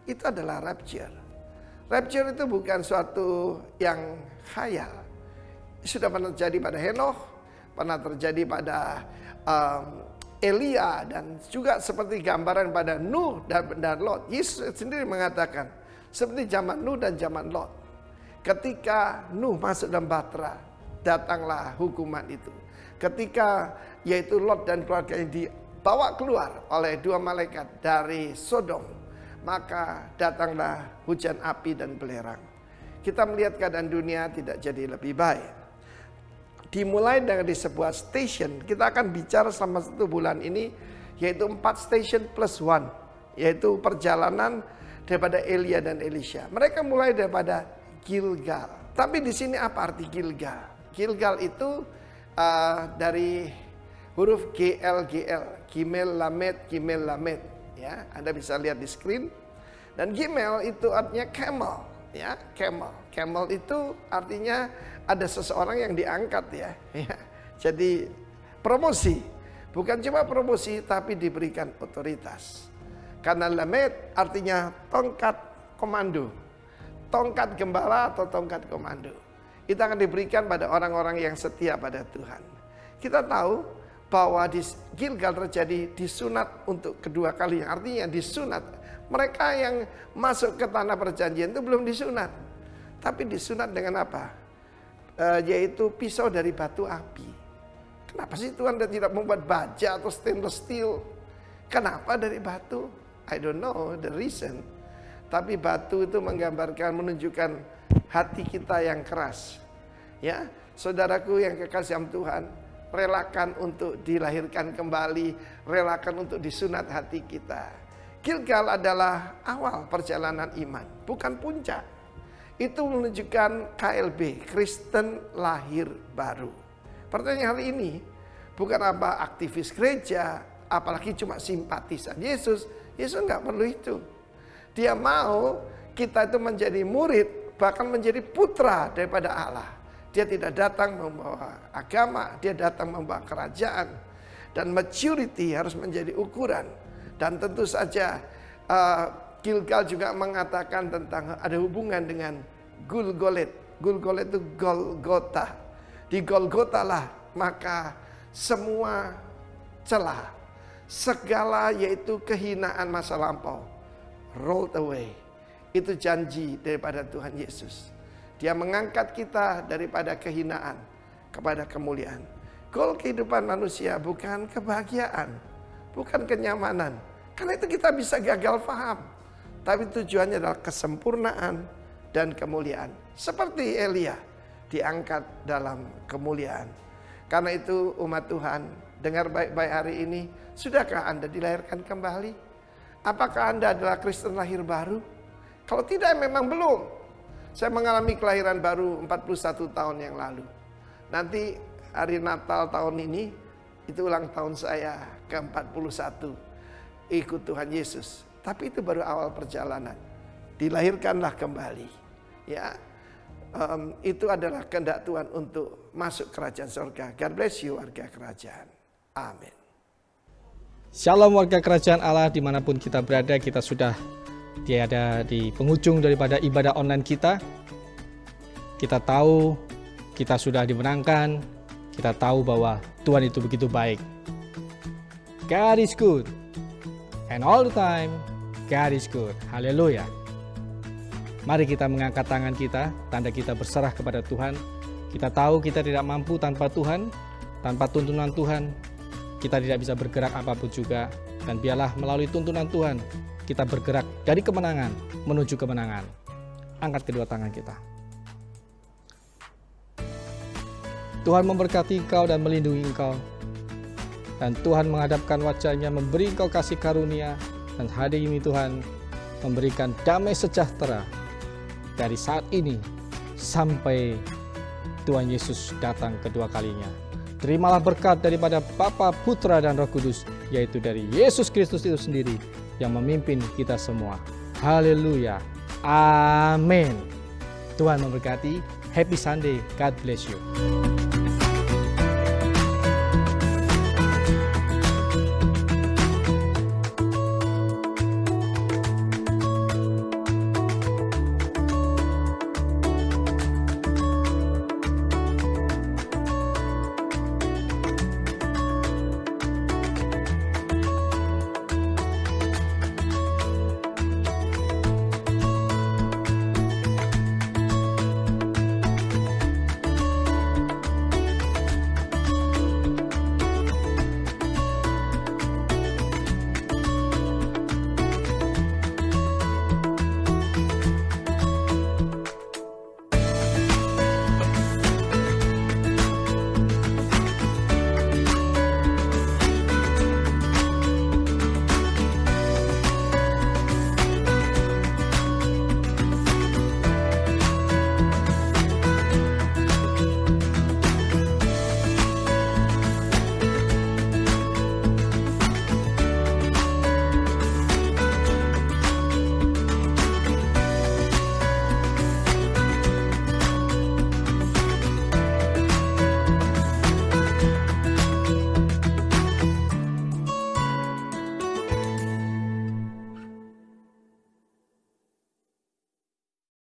[SPEAKER 5] itu adalah rapture. Rapture itu bukan suatu yang khayal. Sudah pernah terjadi pada Henokh, pernah terjadi pada Elia, dan juga seperti gambaran pada Nuh dan Lot. Yesus sendiri mengatakan seperti zaman Nuh dan zaman Lot. Ketika Nuh masuk dalam bahtera, datanglah hukuman itu. Ketika yaitu Lot dan keluarganya dibawa keluar oleh 2 malaikat dari Sodom, maka datanglah hujan api dan belerang. Kita melihat keadaan dunia tidak jadi lebih baik. Dimulai dari sebuah station, kita akan bicara selama 1 bulan ini, yaitu 4 station plus 1, yaitu perjalanan daripada Elia dan Elisha. Mereka mulai daripada Gilgal. Tapi di sini apa arti Gilgal? Gilgal itu dari huruf GLGL, Gimel Lamed, ya. Anda bisa lihat di screen. Dan Gimel itu artinya camel, ya, camel. Camel itu artinya ada seseorang yang diangkat, ya. Jadi promosi, bukan cuma promosi tapi diberikan otoritas. Karena Lamed artinya tongkat komando, tongkat gembala atau tongkat komando. Itu akan diberikan pada orang-orang yang setia pada Tuhan. Kita tahu bahwa di Gilgal terjadi disunat untuk kedua kali, artinya disunat. Mereka yang masuk ke tanah perjanjian itu belum disunat, tapi disunat dengan apa? Yaitu pisau dari batu api. Kenapa sih Tuhan tidak membuat baja atau stainless steel? Kenapa dari batu? I don't know the reason. Tapi batu itu menggambarkan, menunjukkan hati kita yang keras. Ya, saudaraku yang kekasih Tuhan, relakan untuk dilahirkan kembali, relakan untuk disunat hati kita. Gilgal adalah awal perjalanan iman, bukan puncak. Itu menunjukkan KLB, Kristen lahir baru. Pertanyaan hari ini bukan apa aktivis gereja, apalagi cuma simpatisan Yesus. Yesus nggak perlu itu. Dia mau kita itu menjadi murid, bahkan menjadi putra daripada Allah. Dia tidak datang membawa agama, dia datang membawa kerajaan. Dan maturity harus menjadi ukuran. Dan tentu saja Gilgal juga mengatakan tentang ada hubungan dengan Gulgolet. Gulgolet itu Golgota. Di Golgota lah maka semua celah, segala yaitu kehinaan masa lampau rolled away. Itu janji daripada Tuhan Yesus. Dia mengangkat kita daripada kehinaan kepada kemuliaan. Goal kehidupan manusia bukan kebahagiaan, bukan kenyamanan. Karena itu kita bisa gagal paham. Tapi tujuannya adalah kesempurnaan dan kemuliaan. Seperti Elia diangkat dalam kemuliaan. Karena itu umat Tuhan, dengar baik-baik hari ini. Sudahkah Anda dilahirkan kembali? Apakah Anda adalah Kristen lahir baru? Kalau tidak memang belum. Saya mengalami kelahiran baru 41 tahun yang lalu. Nanti hari Natal tahun ini, itu ulang tahun saya ke-41. Ikut Tuhan Yesus. Tapi itu baru awal perjalanan. Dilahirkanlah kembali. Ya, itu adalah kehendak Tuhan untuk masuk kerajaan surga. God bless you warga kerajaan. Amin.
[SPEAKER 4] Shalom warga kerajaan Allah, dimanapun kita berada, kita sudah tiada di penghujung daripada ibadah online kita. Kita tahu kita sudah dimenangkan. Kita tahu bahwa Tuhan itu begitu baik. God is good. And all the time, God is good. Haleluya. Mari kita mengangkat tangan kita, tanda kita berserah kepada Tuhan. Kita tahu kita tidak mampu tanpa Tuhan, tanpa tuntunan Tuhan. Kita tidak bisa bergerak apapun juga. Dan biarlah melalui tuntunan Tuhan, kita bergerak dari kemenangan menuju kemenangan. Angkat kedua tangan kita. Tuhan memberkati engkau dan melindungi engkau. Dan Tuhan menghadapkan wajah-Nya, memberi engkau kasih karunia. Dan hari ini Tuhan memberikan damai sejahtera dari saat ini sampai Tuhan Yesus datang kedua kalinya. Terimalah berkat daripada Bapa, Putra, dan Roh Kudus, yaitu dari Yesus Kristus itu sendiri yang memimpin kita semua. Haleluya. Amin. Tuhan memberkati. Happy Sunday. God bless you.